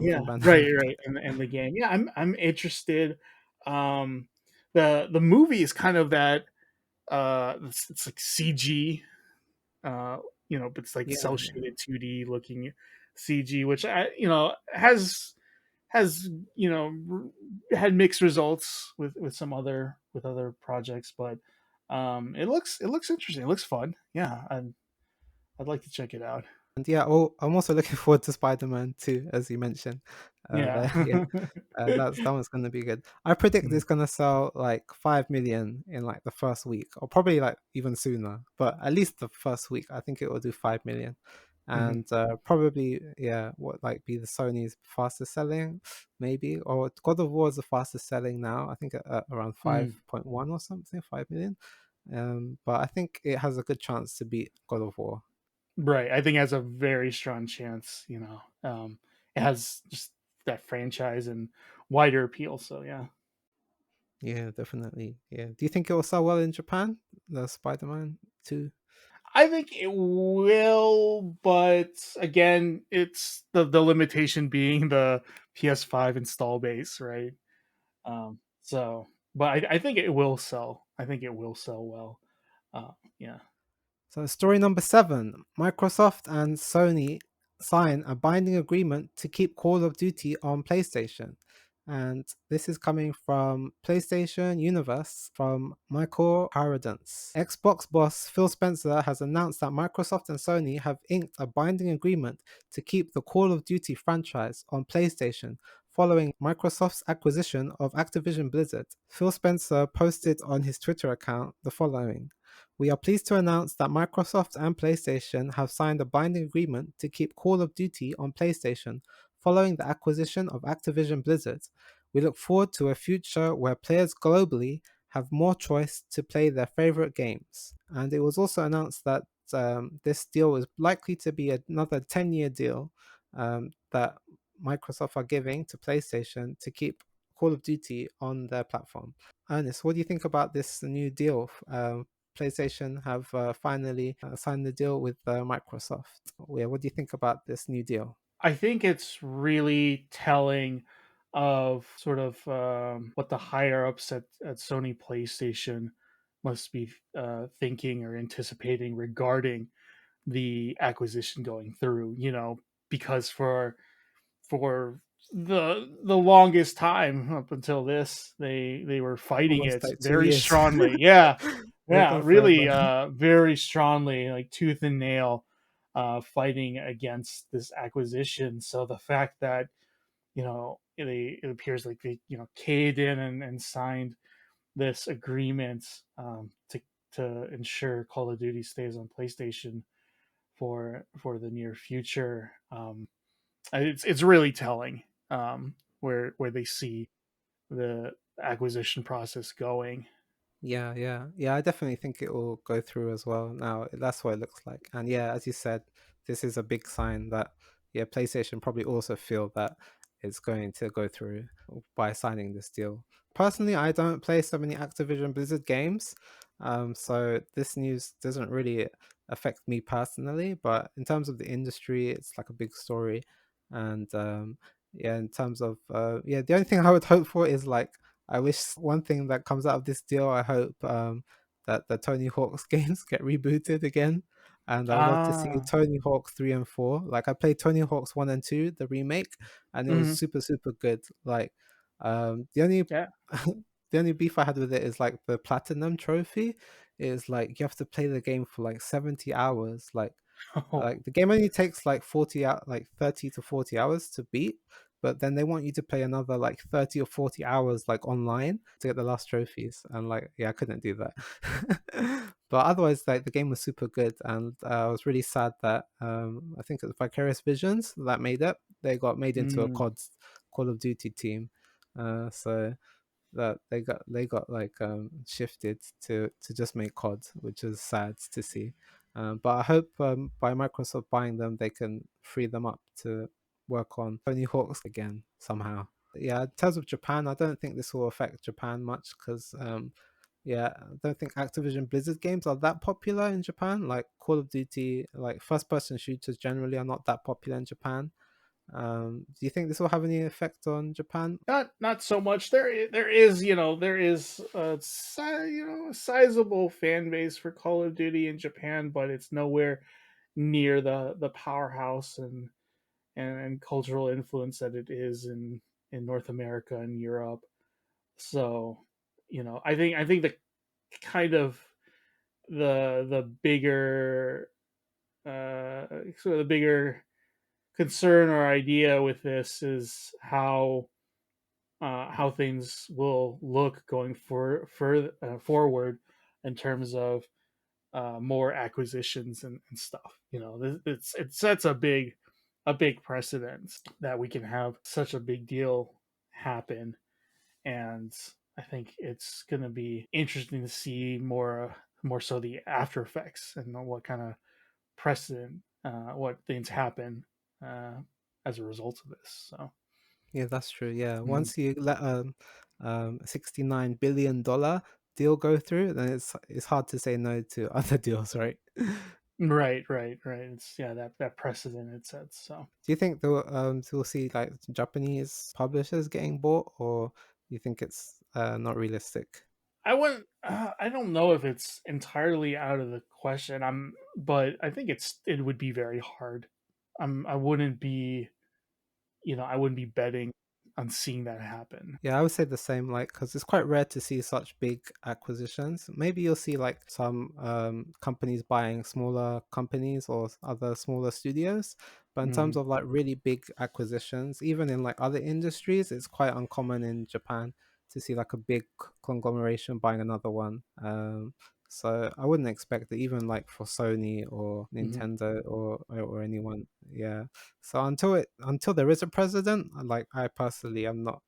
yeah, from right, Bandai? right, and the game. Yeah, I'm interested. Um, the movie is kind of that. It's like CG. Uh, but it's like Yeah, cell yeah. shaded 2D looking CG, which has had mixed results with some other projects, but it looks interesting. It looks fun. Yeah, I'd like to check it out. And yeah, well, I'm also looking forward to Spider-Man 2, as you mentioned. Yeah. Yeah, that one's gonna be good. I predict Mhm. it's gonna sell like 5 million in like the first week, or probably like even sooner. But at least the first week, I think it will do 5 million, Mhm. and probably yeah, what like be the Sony's fastest selling, maybe, or God of War is the fastest selling now. I think at around Mm. 5.1 or something, 5 million. But I think it has a good chance to beat God of War. Right. I think it has a very strong chance. It has just that franchise and wider appeal. So yeah. Yeah, definitely. Yeah. Do you think it will sell well in Japan? The Spider-Man 2? I think it will, but again, it's the limitation being the PS5 install base, right? So, but I think it will sell. I think it will sell well. Yeah. So, story number 7, Microsoft and Sony sign a binding agreement to keep Call of Duty on PlayStation. And this is coming from PlayStation Universe from Michael Paradance. Xbox boss Phil Spencer has announced that Microsoft and Sony have inked a binding agreement to keep the Call of Duty franchise on PlayStation following Microsoft's acquisition of Activision Blizzard. Phil Spencer posted on his Twitter account the following: "We are pleased to announce that Microsoft and PlayStation have signed a binding agreement to keep Call of Duty on PlayStation following the acquisition of Activision Blizzard. We look forward to a future where players globally have more choice to play their favorite games." And it was also announced that this deal is likely to be another 10-year deal that Microsoft are giving to PlayStation to keep Call of Duty on their platform. Ernest, what do you think about this new deal? PlayStation have finally signed the deal with Microsoft. Yeah, what do you think about this new deal? I think it's really telling of sort of what the higher ups at Sony PlayStation must be thinking or anticipating regarding the acquisition going through. Because for the longest time up until this, they were fighting Almost it like two very years. strongly. Yeah, They've yeah, gone really, forever. very strongly, like tooth and nail, fighting against this acquisition. So the fact that it appears like they caved in and signed this agreement to ensure Call of Duty stays on PlayStation for the near future. It's really telling where they see the acquisition process going. Yeah, yeah, yeah. I definitely think it will go through as well. Now that's what it looks like, and yeah, as you said, this is a big sign that yeah, PlayStation probably also feel that it's going to go through by signing this deal. Personally, I don't play so many Activision Blizzard games, So this news doesn't really affect me personally, but in terms of the industry, it's like a big story. And yeah, in terms of yeah, the only thing I would hope for is like I wish one thing that comes out of this deal. I hope that the Tony Hawk's games get rebooted again. And I would love to see Ah, Tony Hawk 3 and 4. Like I played Tony Hawk's 1 and 2, the remake, and it was hmm super, super good. Like the only yeah. the only beef I had with it is like the platinum trophy is like you have to play the game for like 70 hours. Oh, Like the game only takes like 40 out like 30 to 40 hours to beat, but then they want you to play another like 30 or 40 hours like online to get the last trophies. And like yeah, I couldn't do that. But otherwise like the game was super good, and I was really sad that I think it was Vicarious Visions that made it. They got made into a mm, COD Call of Duty team. So that they got like shifted to just make COD, which is sad to see. But I hope by Microsoft buying them, they can free them up to work on Tony Hawk's again somehow. Yeah, in terms of Japan, I don't think this will affect Japan much because yeah, I don't think Activision Blizzard games are that popular in Japan. Like Call of Duty, like first person shooters generally are not that popular in Japan. Do you think this will have any effect on Japan? not so much. There is, there is a sizable fan base for Call of Duty in Japan, but it's nowhere near the powerhouse and cultural influence that it is in North America and Europe. So, I think the kind of the bigger sort of the bigger concern or idea with this is how things will look going forward in terms of more acquisitions and stuff. It sets a big precedent that we can have such a big deal happen, and I think it's going to be interesting to see more so the after effects and what kind of precedent, what things happen uh, as a result of this. So. Yeah, that's true. Yeah, Mhm. once you let $69 billion deal go through, then it's hard to say no to other deals, right? Right, right, right. It's that precedent it sets. So Do you think we'll see like Japanese publishers getting bought, or you think it's not realistic? I wouldn't. I don't know if it's entirely out of the question. But I think it would be very hard. I wouldn't be. I wouldn't be betting on seeing that happen. Yeah, I would say the same, like, because it's quite rare to see such big acquisitions. Maybe you'll see like some companies buying smaller companies or other smaller studios. But in terms Mm, of like really big acquisitions, even in like other industries, it's quite uncommon in Japan to see like a big conglomeration buying another one. So I wouldn't expect it, even like for Sony or mhm. Nintendo or anyone. Yeah. So until there is a president, like I personally am not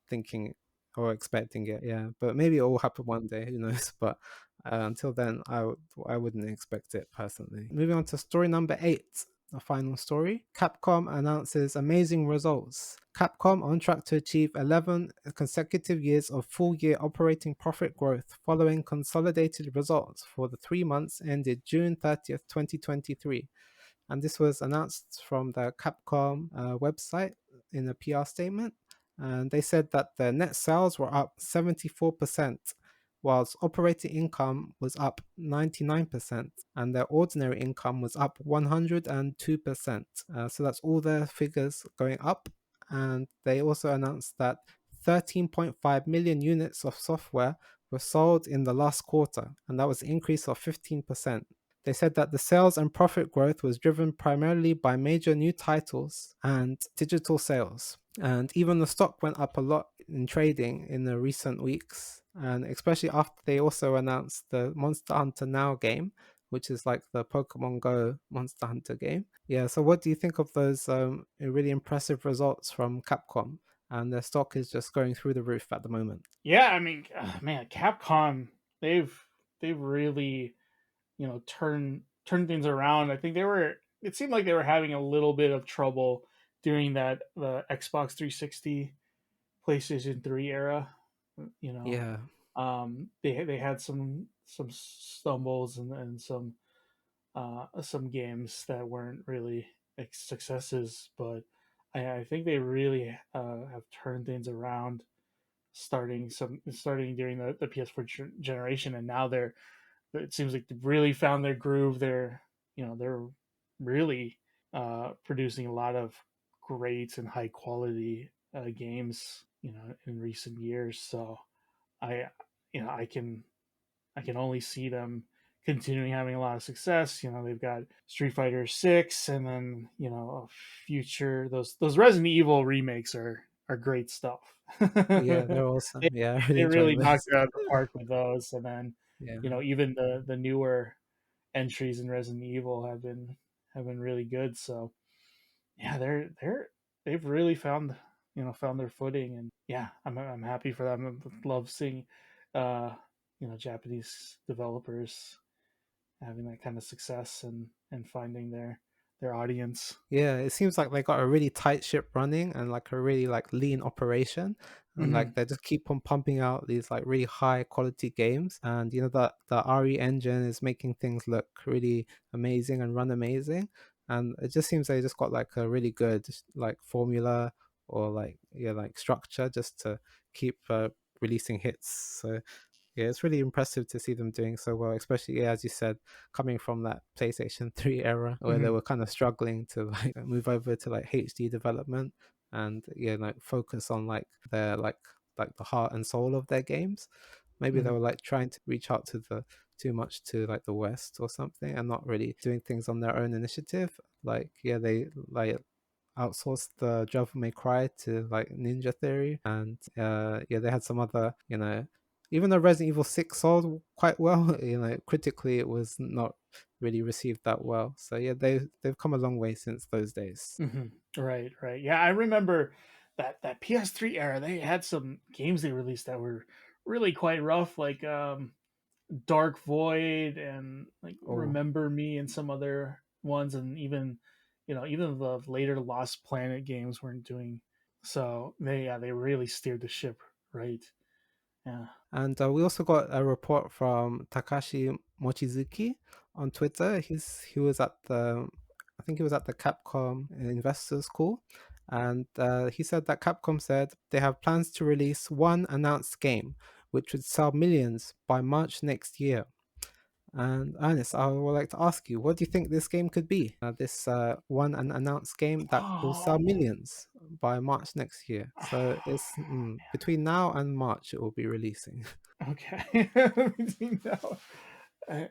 thinking or expecting it. Yeah, but maybe it will happen one day. Who knows? But until then, I wouldn't expect it personally. Moving on to story number 8. The final story. Capcom announces amazing results. Capcom on track to achieve 11 consecutive years of full year operating profit growth following consolidated results for the 3 months ended June 30th, 2023. And this was announced from the Capcom website in a PR statement. And they said that the net sales were up 74%, whilst operating income was up 99%, and their ordinary income was up 102%. So that's all their figures going up. And they also announced that 13.5 million units of software were sold in the last quarter, and that was an increase of 15%. They said that the sales and profit growth was driven primarily by major new titles and digital sales. And even the stock went up a lot in trading in the recent weeks, and especially after they also announced the Monster Hunter Now game, which is like the Pokemon Go Monster Hunter game. Yeah, so what do you think of those really impressive results from Capcom? And their stock is just going through the roof at the moment. Yeah, I mean, man, Capcom, they've they've really turn things around. I think they were. It seemed like they were having a little bit of trouble during that the Xbox 360, PlayStation 3 era. You know, Yeah. They had some stumbles and some games that weren't really like successes, but I think they really have turned things around starting during the PS4 generation, and now they're it seems like they've really found their groove. They're really producing a lot of great and high quality games, in recent years. So I you know I can only see them continuing having a lot of success. They've got Street Fighter 6, and then a future those Resident Evil remakes are great stuff. Yeah, they're they, awesome. Yeah, I really they enjoy really knocked this. it out of the park with those, and then Yeah. even the newer entries in Resident Evil have been really good. So yeah, they've really found their footing, and yeah, I'm happy for them. I love seeing uh Japanese developers having that kind of success and finding their audience. Yeah, it seems like they got a really tight ship running and like a really like lean operation, and Hmm. like they just keep on pumping out these like really high quality games. And that the RE engine is making things look really amazing and run amazing. And it just seems they just got like a really good like formula, or like yeah, like structure, just to keep releasing hits. So yeah, it's really impressive to see them doing so well, especially yeah, as you said, coming from that PlayStation 3 era where they Hmm. were kind of struggling to like move over to like HD development, and yeah, like focus on like their like the heart and soul of their games. Maybe they Hmm. were like trying to reach out to the too much to like the West or something, and not really doing things on their own initiative. Like yeah, they like outsourced the Devil May Cry to like Ninja Theory, and yeah, they had some other, even though Resident Evil 6 sold quite well, critically it was not really received that well. So yeah, they've come a long way since those days. Hmm. Right, right. Yeah, I remember that PS3 era. They had some games they released that were really quite rough, like Dark Void and like Oh, Remember Me and some other ones, and even the later Lost Planet games weren't doing so. They really steered the ship right. Yeah. and we also got a report from Takashi Mochizuki on Twitter. He was at the, I think he was at the Capcom investors call, and he said that Capcom said they have plans to release one announced game, which would sell millions by March next year. And Ernest, I would like to ask you, what do you think this game could be? This one unannounced game that will sell Oh, millions by March next year. So it's between now and March it will be releasing. okay. Let me think now.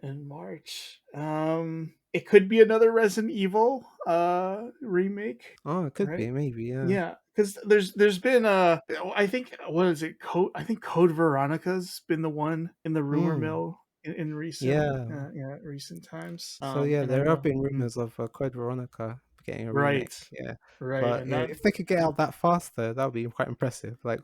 In March, it could be another Resident Evil remake, Oh, it could right? be, maybe, yeah. Yeah, because there's been I think what is it code I think Code Veronica's been the one in the rumor Mm, mill in recent yeah. recent times. So yeah, And I there have know. been Mhm. rumors of Code Veronica getting a Right, remake. Yeah, right, but and yeah, that if they could get out that faster, that would be quite impressive. Like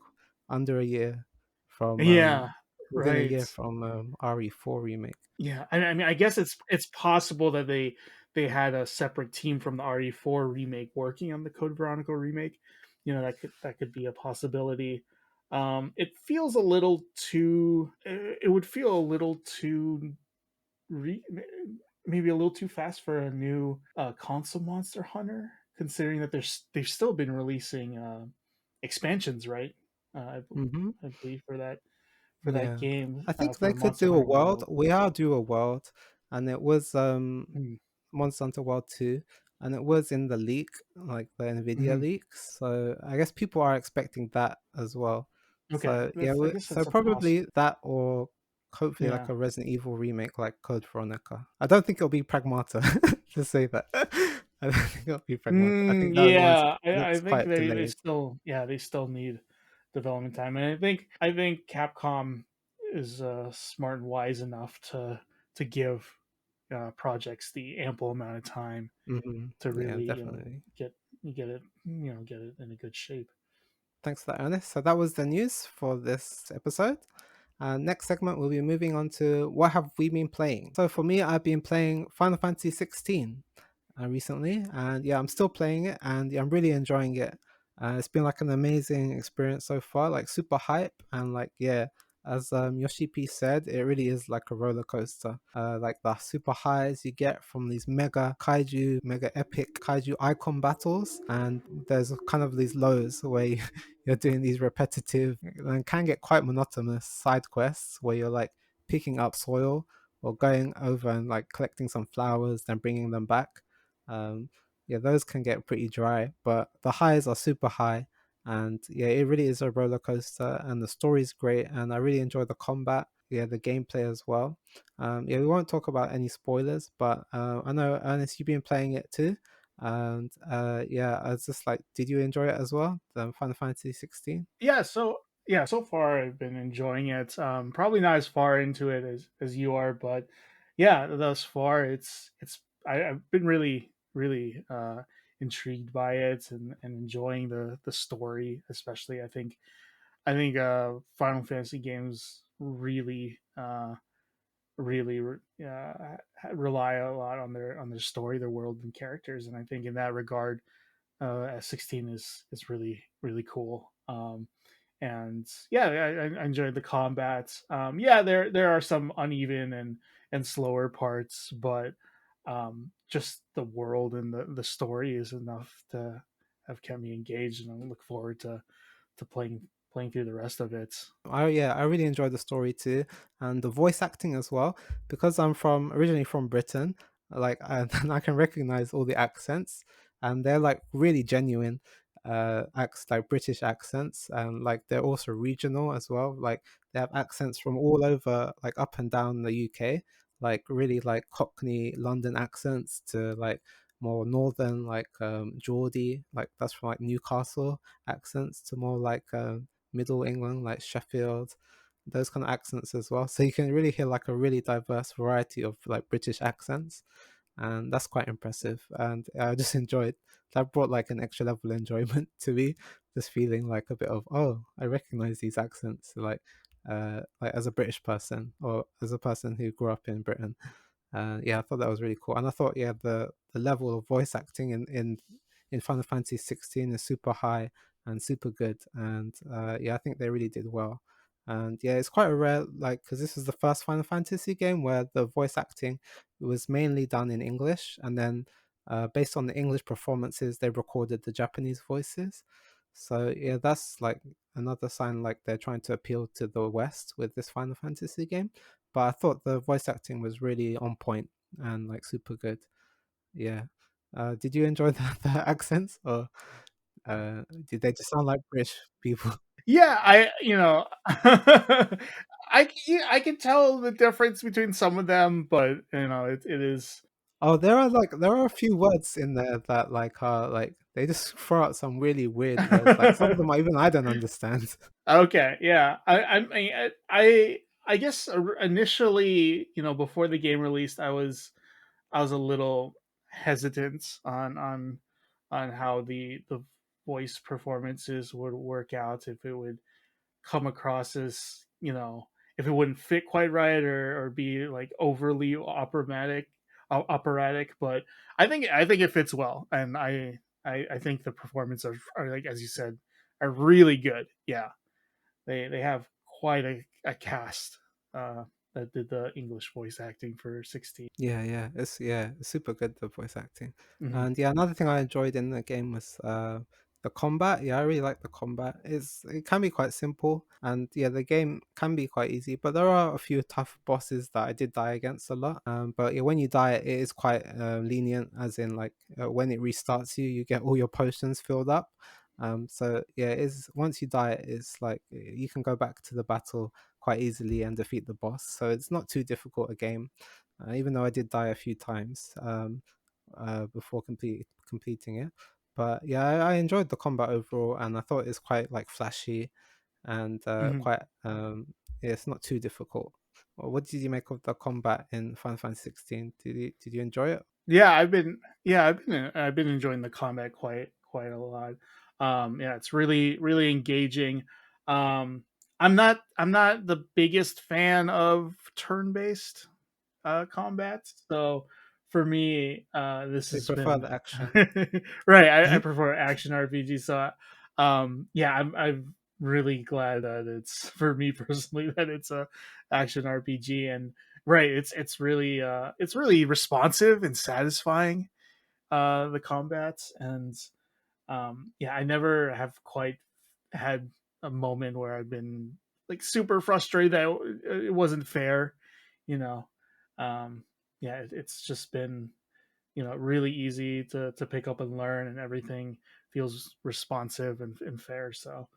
under a year from yeah, within a right. year from RE4 remake. Yeah, I mean, I guess it's possible that they had a separate team from the RE4 remake working on the Code Veronica remake. That could be a possibility. It feels a little too. It would feel a little too re, maybe a little too fast for a new console Monster Hunter, considering that they've still been releasing expansions, right? Mm-hmm. I believe for that Yeah, game I think for they the could Monster do a Hunter world. World. We are due a world, and it was Mm. Monster Hunter World 2, and it was in the leak, like the Nvidia Mhm. leaks. So I guess people are expecting that as well. Okay, So yeah, I guess so that's a poss. probably that, or hopefully like Yeah. a Resident Evil remake like Code Veronica. I don't think it'll be Pragmata to say that. I don't think it'll be Pragmata. I think that one's Yeah. I looks think quite they delayed. still they still need development time, and I think Capcom is smart and wise enough to give projects the ample amount of time to Yeah, really definitely. get it in a good shape. Thanks for that, Ernest. So that was the news for this episode. Next segment, we'll be moving on to what have we been playing. So for me, I've been playing Final Fantasy 16 recently, and yeah, I'm still playing it, and yeah, I'm really enjoying it. It's been like an amazing experience so far, like super hype, and like yeah, as Yoshi P said, it really is like a roller coaster. Like the super highs you get from these mega kaiju, mega epic kaiju icon battles, and there's kind of these lows where you're doing these repetitive and can get quite monotonous side quests where you're like picking up soil or going over and like collecting some flowers, then bringing them back. Um, yeah, those can get pretty dry, but the highs are super high, and yeah, it really is a roller coaster, and the story's great, and I really enjoy the combat, yeah, the gameplay as well. Yeah, we won't talk about any spoilers, but I know Ernest, you've been playing it too, and yeah, I was just like, did you enjoy it as well, the Final Fantasy 16? So far I've been enjoying it. Probably not as far into it as you are, but yeah, thus far I've been really intrigued by it and enjoying the story, especially. I think Final Fantasy games really rely a lot on their story, their world, and characters, and I think in that regard, S16 is really cool. And yeah, I enjoyed the combat. Yeah, there are some uneven and slower parts, but just the world and the story is enough to have kept me engaged, and I look forward to playing through the rest of it. Yeah, I really enjoy the story too, and the voice acting as well. Because I'm from originally from Britain, like and I can recognize all the accents, and they're like really genuine, like British accents, and like they're also regional as well. Like they have accents from all over, like up and down the UK, like really like Cockney London accents to like more northern like Geordie, like that's from like Newcastle accents to more like Middle England, like Sheffield, those kind of accents as well. So you can really hear like a really diverse variety of like British accents, and that's quite impressive. And I just enjoyed that brought like an extra level of enjoyment to me, just feeling like a bit of I recognize these accents, like as a British person or as a person who grew up in Britain. Yeah, I thought that was really cool, and I thought yeah the level of voice acting in Final Fantasy 16 is super high and super good, and yeah, I think they really did well. And yeah, it's quite a rare like because this was the first Final Fantasy game where the voice acting was mainly done in English, and then based on the English performances, they recorded the Japanese voices. So yeah, that's like another sign like they're trying to appeal to the West with this Final Fantasy game. But I thought the voice acting was really on point and like super good. Yeah. Did you enjoy the accents, or did they just sound like British people? Yeah, I can tell the difference between some of them, but it is Oh, there are a few words in there that like are like they just throw out some really weird words. Like some of them even I don't understand. okay. Yeah, I guess initially, before the game released, I was a little hesitant on how the voice performances would work out, if it would come across as, if it wouldn't fit quite right, or be like overly operatic. But I think it fits well, and I think the performances are, like, as you said, are really good. Yeah, they have quite a cast that did the English voice acting for 16. It's super good the voice acting. Hmm. And yeah, another thing I enjoyed in the game was the combat. Yeah, I really like the combat. It can be quite simple, and yeah, the game can be quite easy, but there are a few tough bosses that I did die against a lot. But yeah, when you die, it is quite lenient, as in like when it restarts you, you get all your potions filled up. So yeah, it is once you die, it's like you can go back to the battle quite easily and defeat the boss. So it's not too difficult a game, even though I did die a few times before completing it. But yeah, I enjoyed the combat overall, and I thought it's quite like flashy and Hmm. quite yeah, it's not too difficult. What did you make of the combat in Final Fantasy 16? Did you enjoy it? Yeah, I've been enjoying the combat quite a lot. Yeah, it's really engaging. Um, I'm not the biggest fan of turn-based combat, so for me, this So you has prefer been the action? right. I prefer action RPG, so yeah, really glad that it's for me personally that it's a action RPG. And right, it's really responsive and satisfying, the combats. And yeah, I never have quite had a moment where I've been like super frustrated that it wasn't fair, you know. um yeah, it's just been, really easy to pick up and learn, and everything feels responsive and fair. So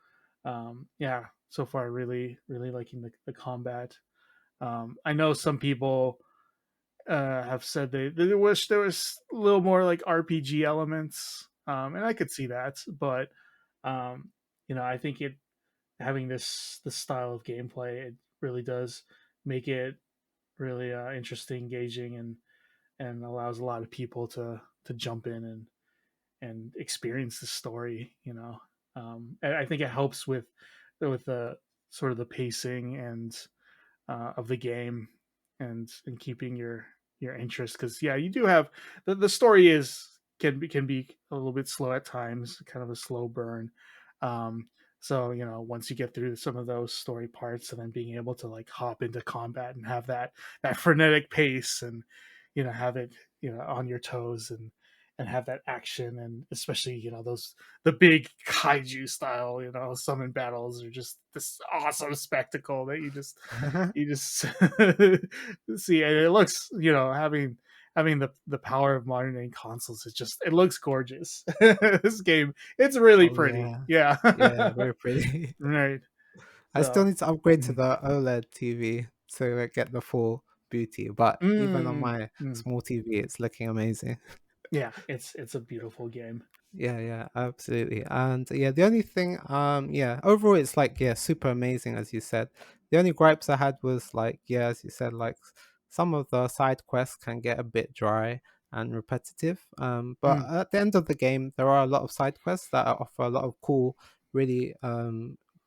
yeah, so far really liking the combat. I know some people have said they wish there was a little more like RPG elements, and I could see that. But um, I think it having this style of gameplay, it really does make it really interesting, engaging, and allows a lot of people to jump in and experience the story. And I think it helps with the sort of the pacing and of the game, and keeping your interest. Because yeah, you do have the story is can be a little bit slow at times, kind of a slow burn. um so once you get through some of those story parts, and then being able to like hop into combat and have that frenetic pace, and have it on your toes, and have that action. And especially those the big kaiju style summon battles are just this awesome spectacle that you just see. And it looks, having the power of modern day consoles, it looks gorgeous. This game, it's really Oh pretty. yeah, Yeah. yeah, very pretty. Right. I still So need to upgrade to mm, the OLED TV to get the full beauty, but even on mm, my mm. small TV, it's looking amazing. Yeah, it's a beautiful game. Yeah, yeah, absolutely. And yeah, the only thing, yeah, overall, it's like, yeah, super amazing, as you said. The only gripes I had was like, yeah, as you said, like some of the side quests can get a bit dry and repetitive. But Mm, at the end of the game, there are a lot of side quests that offer a lot of cool, really,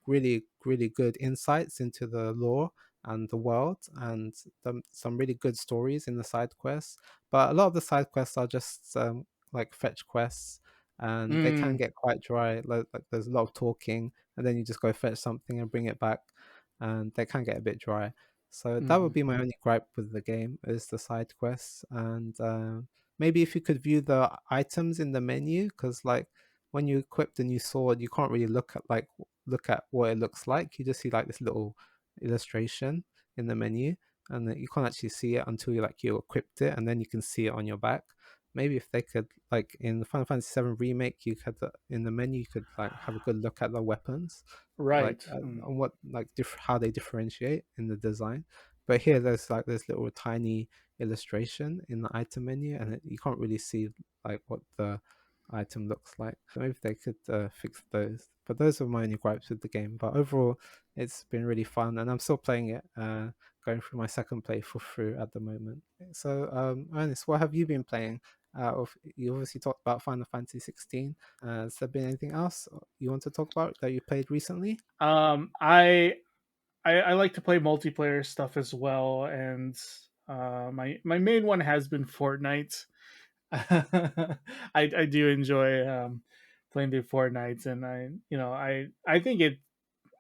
really good insights into the lore and the world, and some really good stories in the side quests. But a lot of the side quests are just like fetch quests, and they can mm, get quite dry. Like there's a lot of talking, and then you just go fetch something and bring it back, and they can get a bit dry. So that would mm. be my only gripe with the game is the side quests, and maybe if you could view the items in the menu, because like when you equip the new sword, you can't really look at what it looks like. You just see like this little illustration in the menu, and you can't actually see it until you equipped it, and then you can see it on your back. Maybe if they could, like in the Final Fantasy VII remake, you had in the menu, you could like have a good look at the weapons, like Right. Mm. on what like how they differentiate in the design. But here, there's like this little tiny illustration in the item menu, and you can't really see like what the item looks like. So maybe they could fix those. But those are my only gripes with the game. But overall, it's been really fun, and I'm still playing it. Going through my second playthrough through at the moment. So, Ernest, what have you been playing? You obviously talked about Final Fantasy 16. Has there been anything else you want to talk about that you played recently? um i I like to play multiplayer stuff as well. And my main one has been Fortnite. I do enjoy playing through Fortnite. And I think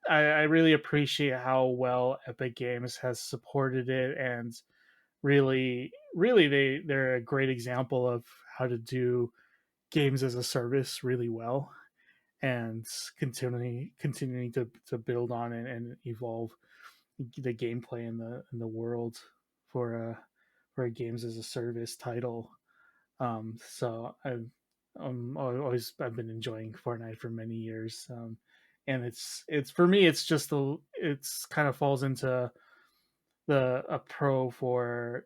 I really appreciate how well Epic Games has supported it. And really they're a great example of how to do games as a service really well, and continuing to build on it and evolve the gameplay in the world for a games as a service title. So I've been enjoying Fortnite for many years. And it's for me, it's kind of falls into the a pro for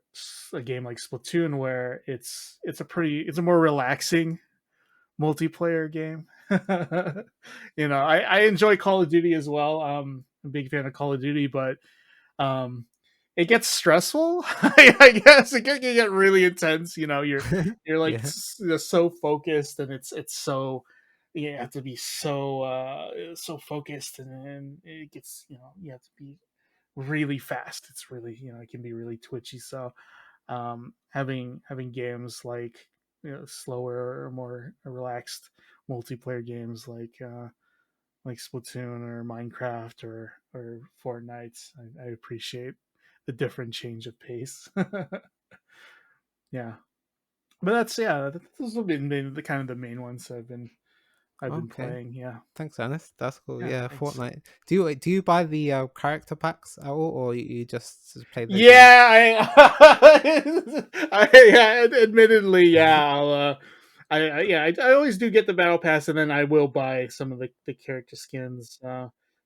a game like Splatoon, where it's a more relaxing multiplayer game. I enjoy Call of Duty as well. I'm a big fan of Call of Duty, but um, it gets stressful. I guess it can get really intense. You're like Yeah. so focused, and it's so you have to be so focused, and it gets you have to be really fast. It's really it can be really twitchy. So having games like slower or more relaxed multiplayer games like like Splatoon or Minecraft or Fortnite. I appreciate the different change of pace. Yeah, but that's yeah. Those have been the kind of the main ones I've been Okay. playing. Yeah, Thanks, Ernest. That's cool. yeah. Yeah, Thanks. Fortnite. Do you buy the character packs at all, or you just play the game? Yeah, yeah, admittedly, yeah, I always do get the battle pass, and then I will buy some of the character skins,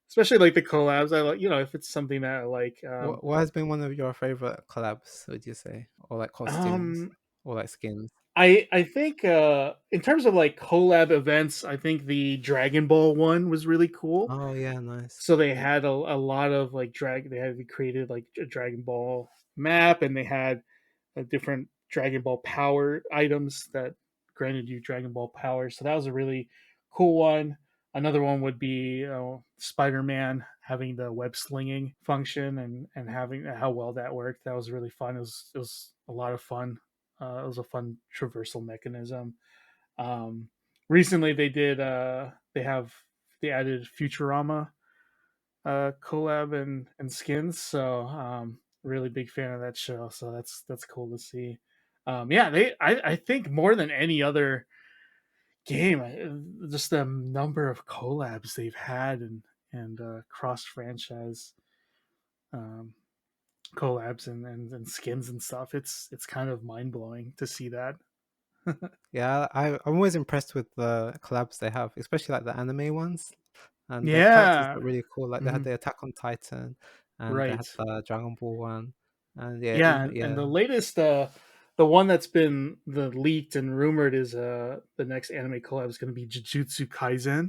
especially like the collabs. I like, if it's something that I like. What has been one of your favorite collabs? Would you say, or like costumes, Um, or like skins? I think in terms of like collab events, I think the Dragon Ball one was really cool. Oh yeah, nice. So they had a lot of like they had created like a Dragon Ball map, and they had different Dragon Ball power items that granted you Dragon Ball power. So that was a really cool one. Another one would be Spider-Man having the web slinging function, and having how well that worked. That was really fun. It was a lot of fun. It was a fun traversal mechanism. Um, Recently they added Futurama collab and skins. So really big fan of that show. So that's cool to see. Yeah, I think more than any other game, just the number of collabs they've had and cross franchise um, collabs and skins and stuff. It's kind of mind blowing to see that. Yeah, I'm always impressed with the collabs they have, especially like the anime ones. And the characters Yeah. look really cool. Like they had Mhm. the Attack on Titan, and they Right. had the Dragon Ball one, and yeah, Yeah, even and yeah. the latest the one that's been the leaked and rumored is the next anime collab is going to be Jujutsu Kaisen.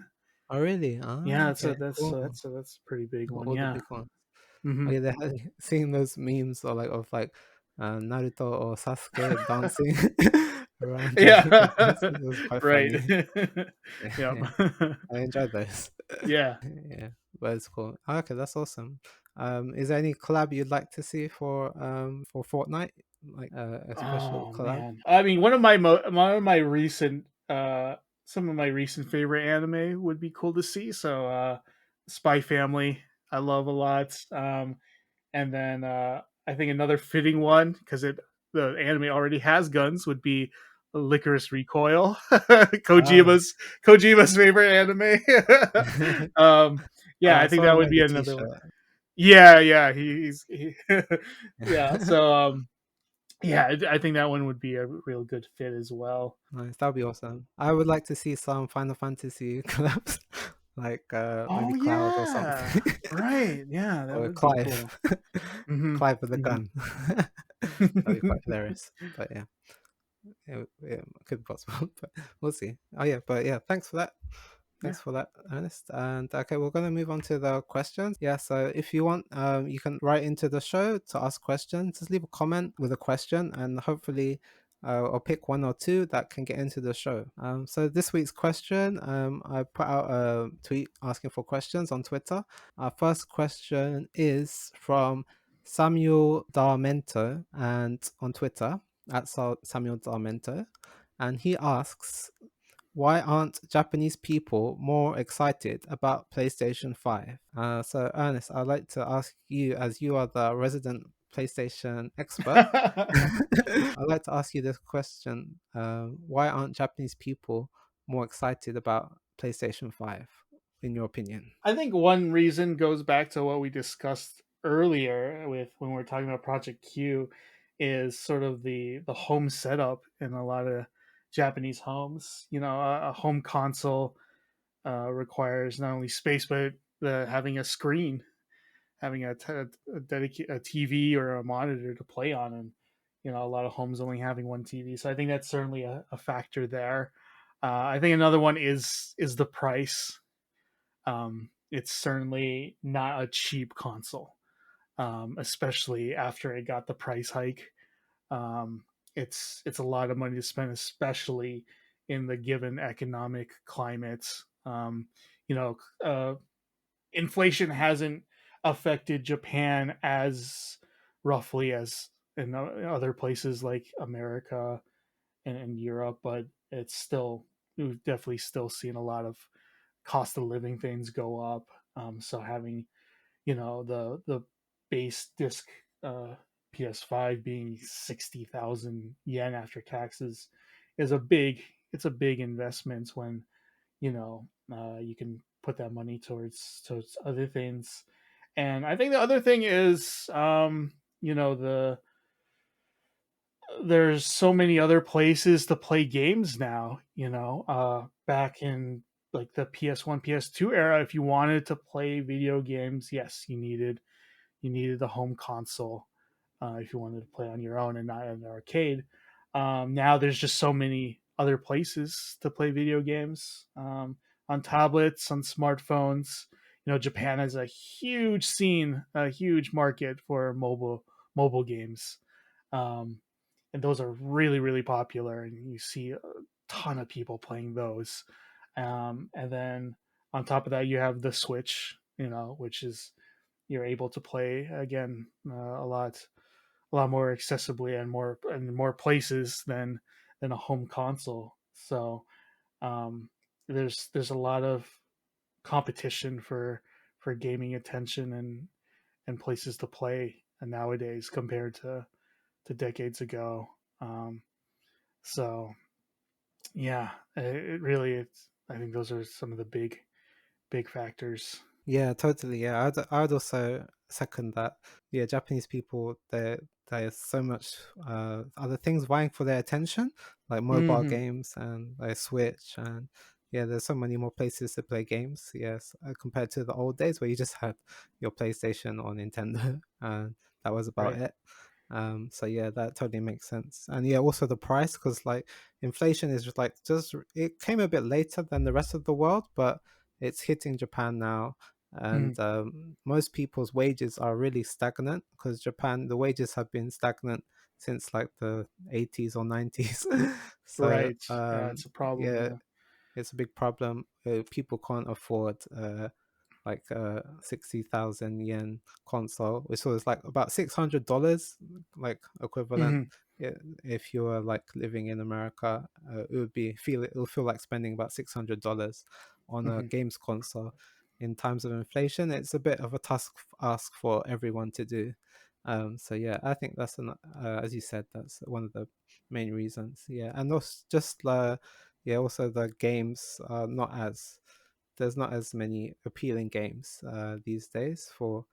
Oh really? Yeah, Ah, okay, cool. that's a pretty big one. All the Yeah. big ones. Hmm. Oh yeah, they had seeing those memes or like of like Naruto or Sasuke dancing around during the Yeah. dances. It was quite Right. funny. Yeah, Yep. yeah. I enjoyed those. Yeah. Yeah, but it's cool. Okay, that's awesome. Is there any collab you'd like to see for Fortnite? Like a special Oh collab? man. I mean, one of my recent some of my recent favorite anime would be cool to see. So Spy Family I love a lot. And then I think another fitting one, because it the anime already has guns, would be Licorice Recoil, Oh. Kojima's favorite anime. um, Oh, yeah, I I think saw that him would wearing be the another one. t-shirt. Yeah, yeah, yeah. So yeah, I think that one would be a real good fit as well. Nice, that'd be awesome. I would like to see some Final Fantasy collabs, like maybe Oh Cloud or yeah, something, right. Yeah, that or would be Clive, cool. Hmm. Clive with a Hmm. gun. That'd be quite hilarious. But yeah, it could be possible, but we'll see. Oh yeah, but yeah, thanks for that. Yeah. Thanks for that, Ernest. And okay, we're going to move on to the questions. Yeah, so if you want, you can write into the show to ask questions. Just leave a comment with a question, and hopefully, I'll pick one or two that can get into the show. So this week's question, I put out a tweet asking for questions on Twitter. Our first question is from Samuel Darmento, and on Twitter at Samuel Darmento, and he asks, why aren't Japanese people more excited about PlayStation 5? So, Ernest, I'd like to ask you, as you are the resident PlayStation expert, I'd like to ask you this question. Why aren't Japanese people more excited about PlayStation 5, in your opinion? I think one reason goes back to what we discussed earlier with when we were talking about Project Q, is sort of the home setup in a lot of Japanese homes. A home console requires not only space but having a screen, having a TV or a monitor to play on, and a lot of homes only having one TV. So I think that's certainly a factor there. I think another one is the price. It's certainly not a cheap console, especially after it got the price hike. Um, it's a lot of money to spend, especially in the given economic climate. You know, inflation hasn't affected Japan as roughly as in other places like America and Europe, but it's still we've definitely still seen a lot of cost of living things go up. So having, you know, the base disc uh, PS5 being 60,000 yen after taxes is a big it's a big investment when, you know, you can put that money towards other things. And I think the other thing is, you know, there's so many other places to play games now. You know, back in like the PS1, PS2 era, if you wanted to play video games, yes, you needed a home console if you wanted to play on your own and not in an arcade. Now there's just so many other places to play video games, on tablets, on smartphones. You know, Japan has a huge scene, a huge market for mobile games, um, and those are really really popular. And you see a ton of people playing those. And then on top of that, you have the Switch, you know, which is you're able to play again a lot more accessibly and more places than a home console. So there's a lot of competition for gaming attention and places to play nowadays compared to decades ago. Um, so yeah, it really it's I think those are some of the big factors. Yeah, totally. Yeah, I'd also second that. Yeah, Japanese people, there's so much other things vying for their attention, like mobile Hmm. games and like Switch, and yeah, there's so many more places to play games. Yes, compared to the old days where you just had your PlayStation or Nintendo, and that was about Right. it. So yeah, that totally makes sense. And yeah, also the price, because like inflation is just like just it came a bit later than the rest of the world, but it's hitting Japan now. Mhm. And most people's wages are really stagnant because Japan, the wages have been stagnant since like the 80s or 90s. So Right. Yeah, it's a problem. yeah, Yeah. it's a big problem. People can't afford like 60,000 yen console, which was like about $600, like equivalent. Hmm. Yeah, if you were like living in America, it would feel like spending about $600 on a Hmm. games console. In times of inflation, it's a bit of a task ask for everyone to do. So yeah, I think that's as you said, that's one of the main reasons. Yeah, and also just yeah, also the games are not as there's not as many appealing games these days for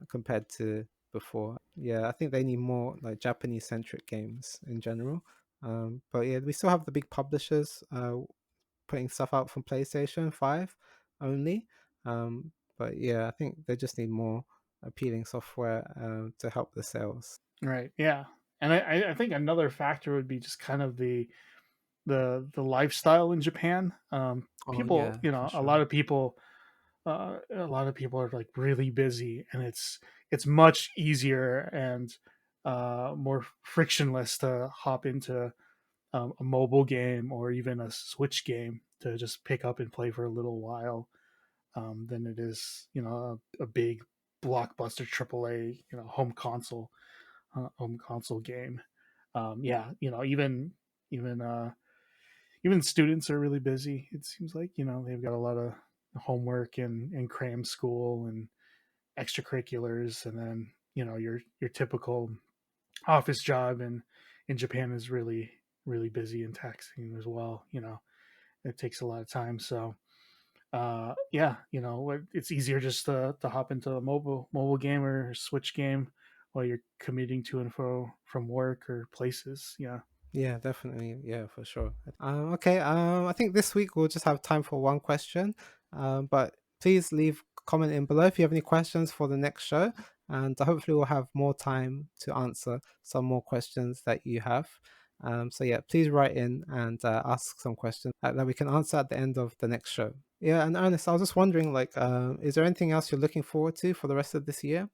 compared to before. Yeah, I think they need more like Japanese centric games in general. But yeah, we still have the big publishers putting stuff out from PlayStation 5 only. But yeah, I think they just need more appealing software to help the sales. Right. Yeah. And I think another factor would be just kind of the lifestyle in Japan. Oh People, yeah, you for know, sure. a lot of people are like really busy, and it's much easier and more frictionless to hop into a mobile game or even a Switch game to just pick up and play for a little while, than it is, you know, a big blockbuster AAA, you know, home console game. Yeah, you know, even even students are really busy. It seems like, you know, they've got a lot of homework and cram school and extracurriculars, and then, you know, your typical office job in Japan is really busy and taxing as well. You know, it takes a lot of time. So yeah, you know, it's easier just to hop into a mobile game or Switch game while you're commuting to and fro from work or places. Yeah. Yeah, definitely. Yeah, for sure. Okay. I think this week we'll just have time for one question. But please leave comment in below if you have any questions for the next show, and hopefully we'll have more time to answer some more questions that you have. So yeah, please write in and ask some questions that we can answer at the end of the next show. Yeah, and Ernest, I was just wondering, like, is there anything else you're looking forward to for the rest of this year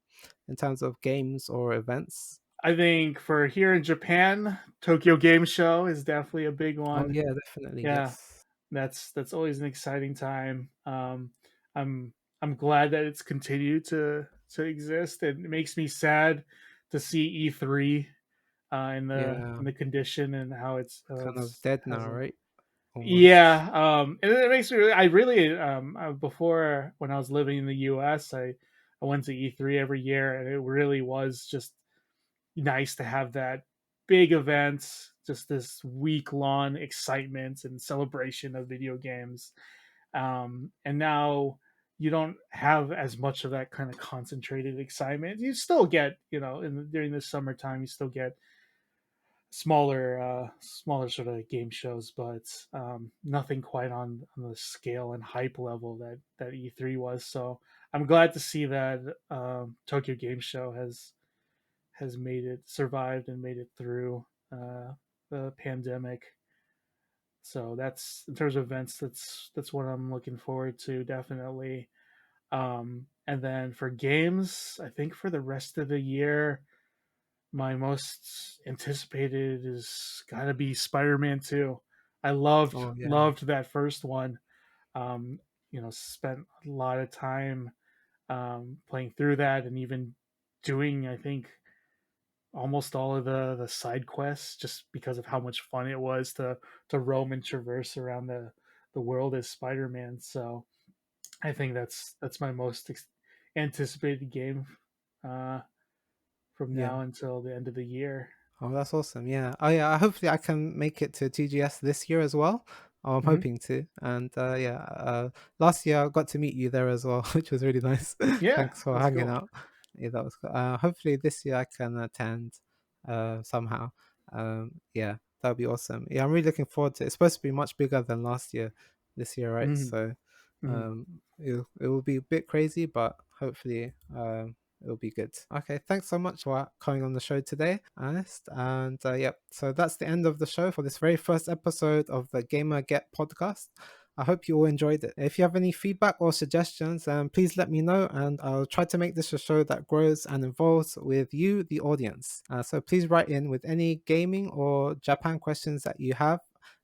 in terms of games or events? I think for here in Japan, Tokyo Game Show is definitely a big Oh one. yeah, definitely. Yeah, Yes. that's always an exciting time. I'm I'm glad that it's continued to exist. It makes me sad to see E3 in Yeah. the condition and how Kind of it's dead now, has a right? almost. Yeah, and it makes me. I really before when I was living in the U.S., I went to E3 every year, and it really was just nice to have that big event, just this week long excitement and celebration of video games. And now you don't have as much of that kind of concentrated excitement. You still get, during the summertime, you still get smaller sort of game shows, but nothing quite on the scale and hype level that E3 was. So I'm glad to see that Tokyo Game Show has made it survived and made it through the pandemic. So that's in terms of events. That's what I'm looking forward to, definitely. And then for games, I think for the rest of the year, my most anticipated is gotta be Spider-Man 2. I loved Oh yeah, loved that first one. Um, spent a lot of time playing through that, and even doing, I think, almost all of the side quests, just because of how much fun it was to roam and traverse around the world as Spider-Man. So I think that's my most anticipated game uh, from yeah. now until the end of the year. Oh, that's awesome. Yeah. Oh, yeah. Hopefully, I can make it to TGS this year as well. Oh, I'm Hmm. hoping to. And yeah, last year I got to meet you there as well, which was really nice. Yeah, Thanks for that's hanging cool. out. Yeah, that was cool. Hopefully, this year I can attend somehow. Yeah, that would be awesome. Yeah, I'm really looking forward to it. It's supposed to be much bigger than last year, this year, right? Hmm. So Hmm. it will be a bit crazy, but hopefully, it'll be good. Okay, thanks so much for coming on the show today, Ernest. And yep, so that's the end of the show for this very first episode of the Gamer Get podcast. I hope you all enjoyed it. If you have any feedback or suggestions, please let me know, and I'll try to make this a show that grows and evolves with you, the audience. So please write in with any gaming or Japan questions that you have,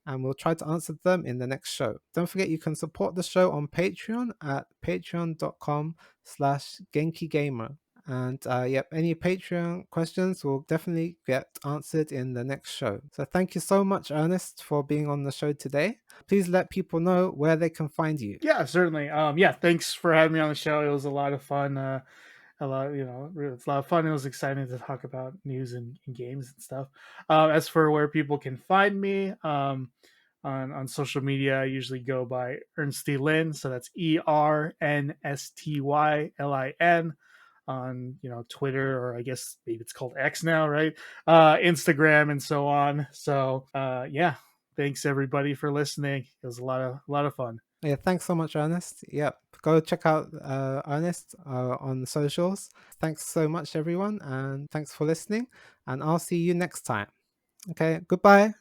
and we'll try to answer them in the next show. Don't forget you can support the show on Patreon at patreon.com/Genki Gamer. And yep, any Patreon questions will definitely get answered in the next show. So thank you so much, Ernest, for being on the show today. Please let people know where they can find you. Yeah, certainly. Yeah, thanks for having me on the show. It was a lot of fun. It's a lot of fun. It was exciting to talk about news and games and stuff. As for where people can find me, on social media, I usually go by Ernest Lin. So that's ERNSTYLIN on Twitter, or I guess maybe it's called X now, right? Instagram and so on. So yeah, thanks everybody for listening. It was a lot of fun. Yeah, thanks so much, Ernest. Yep, go check out Ernest on the socials. Thanks so much, everyone, and thanks for listening. And I'll see you next time. Okay, goodbye.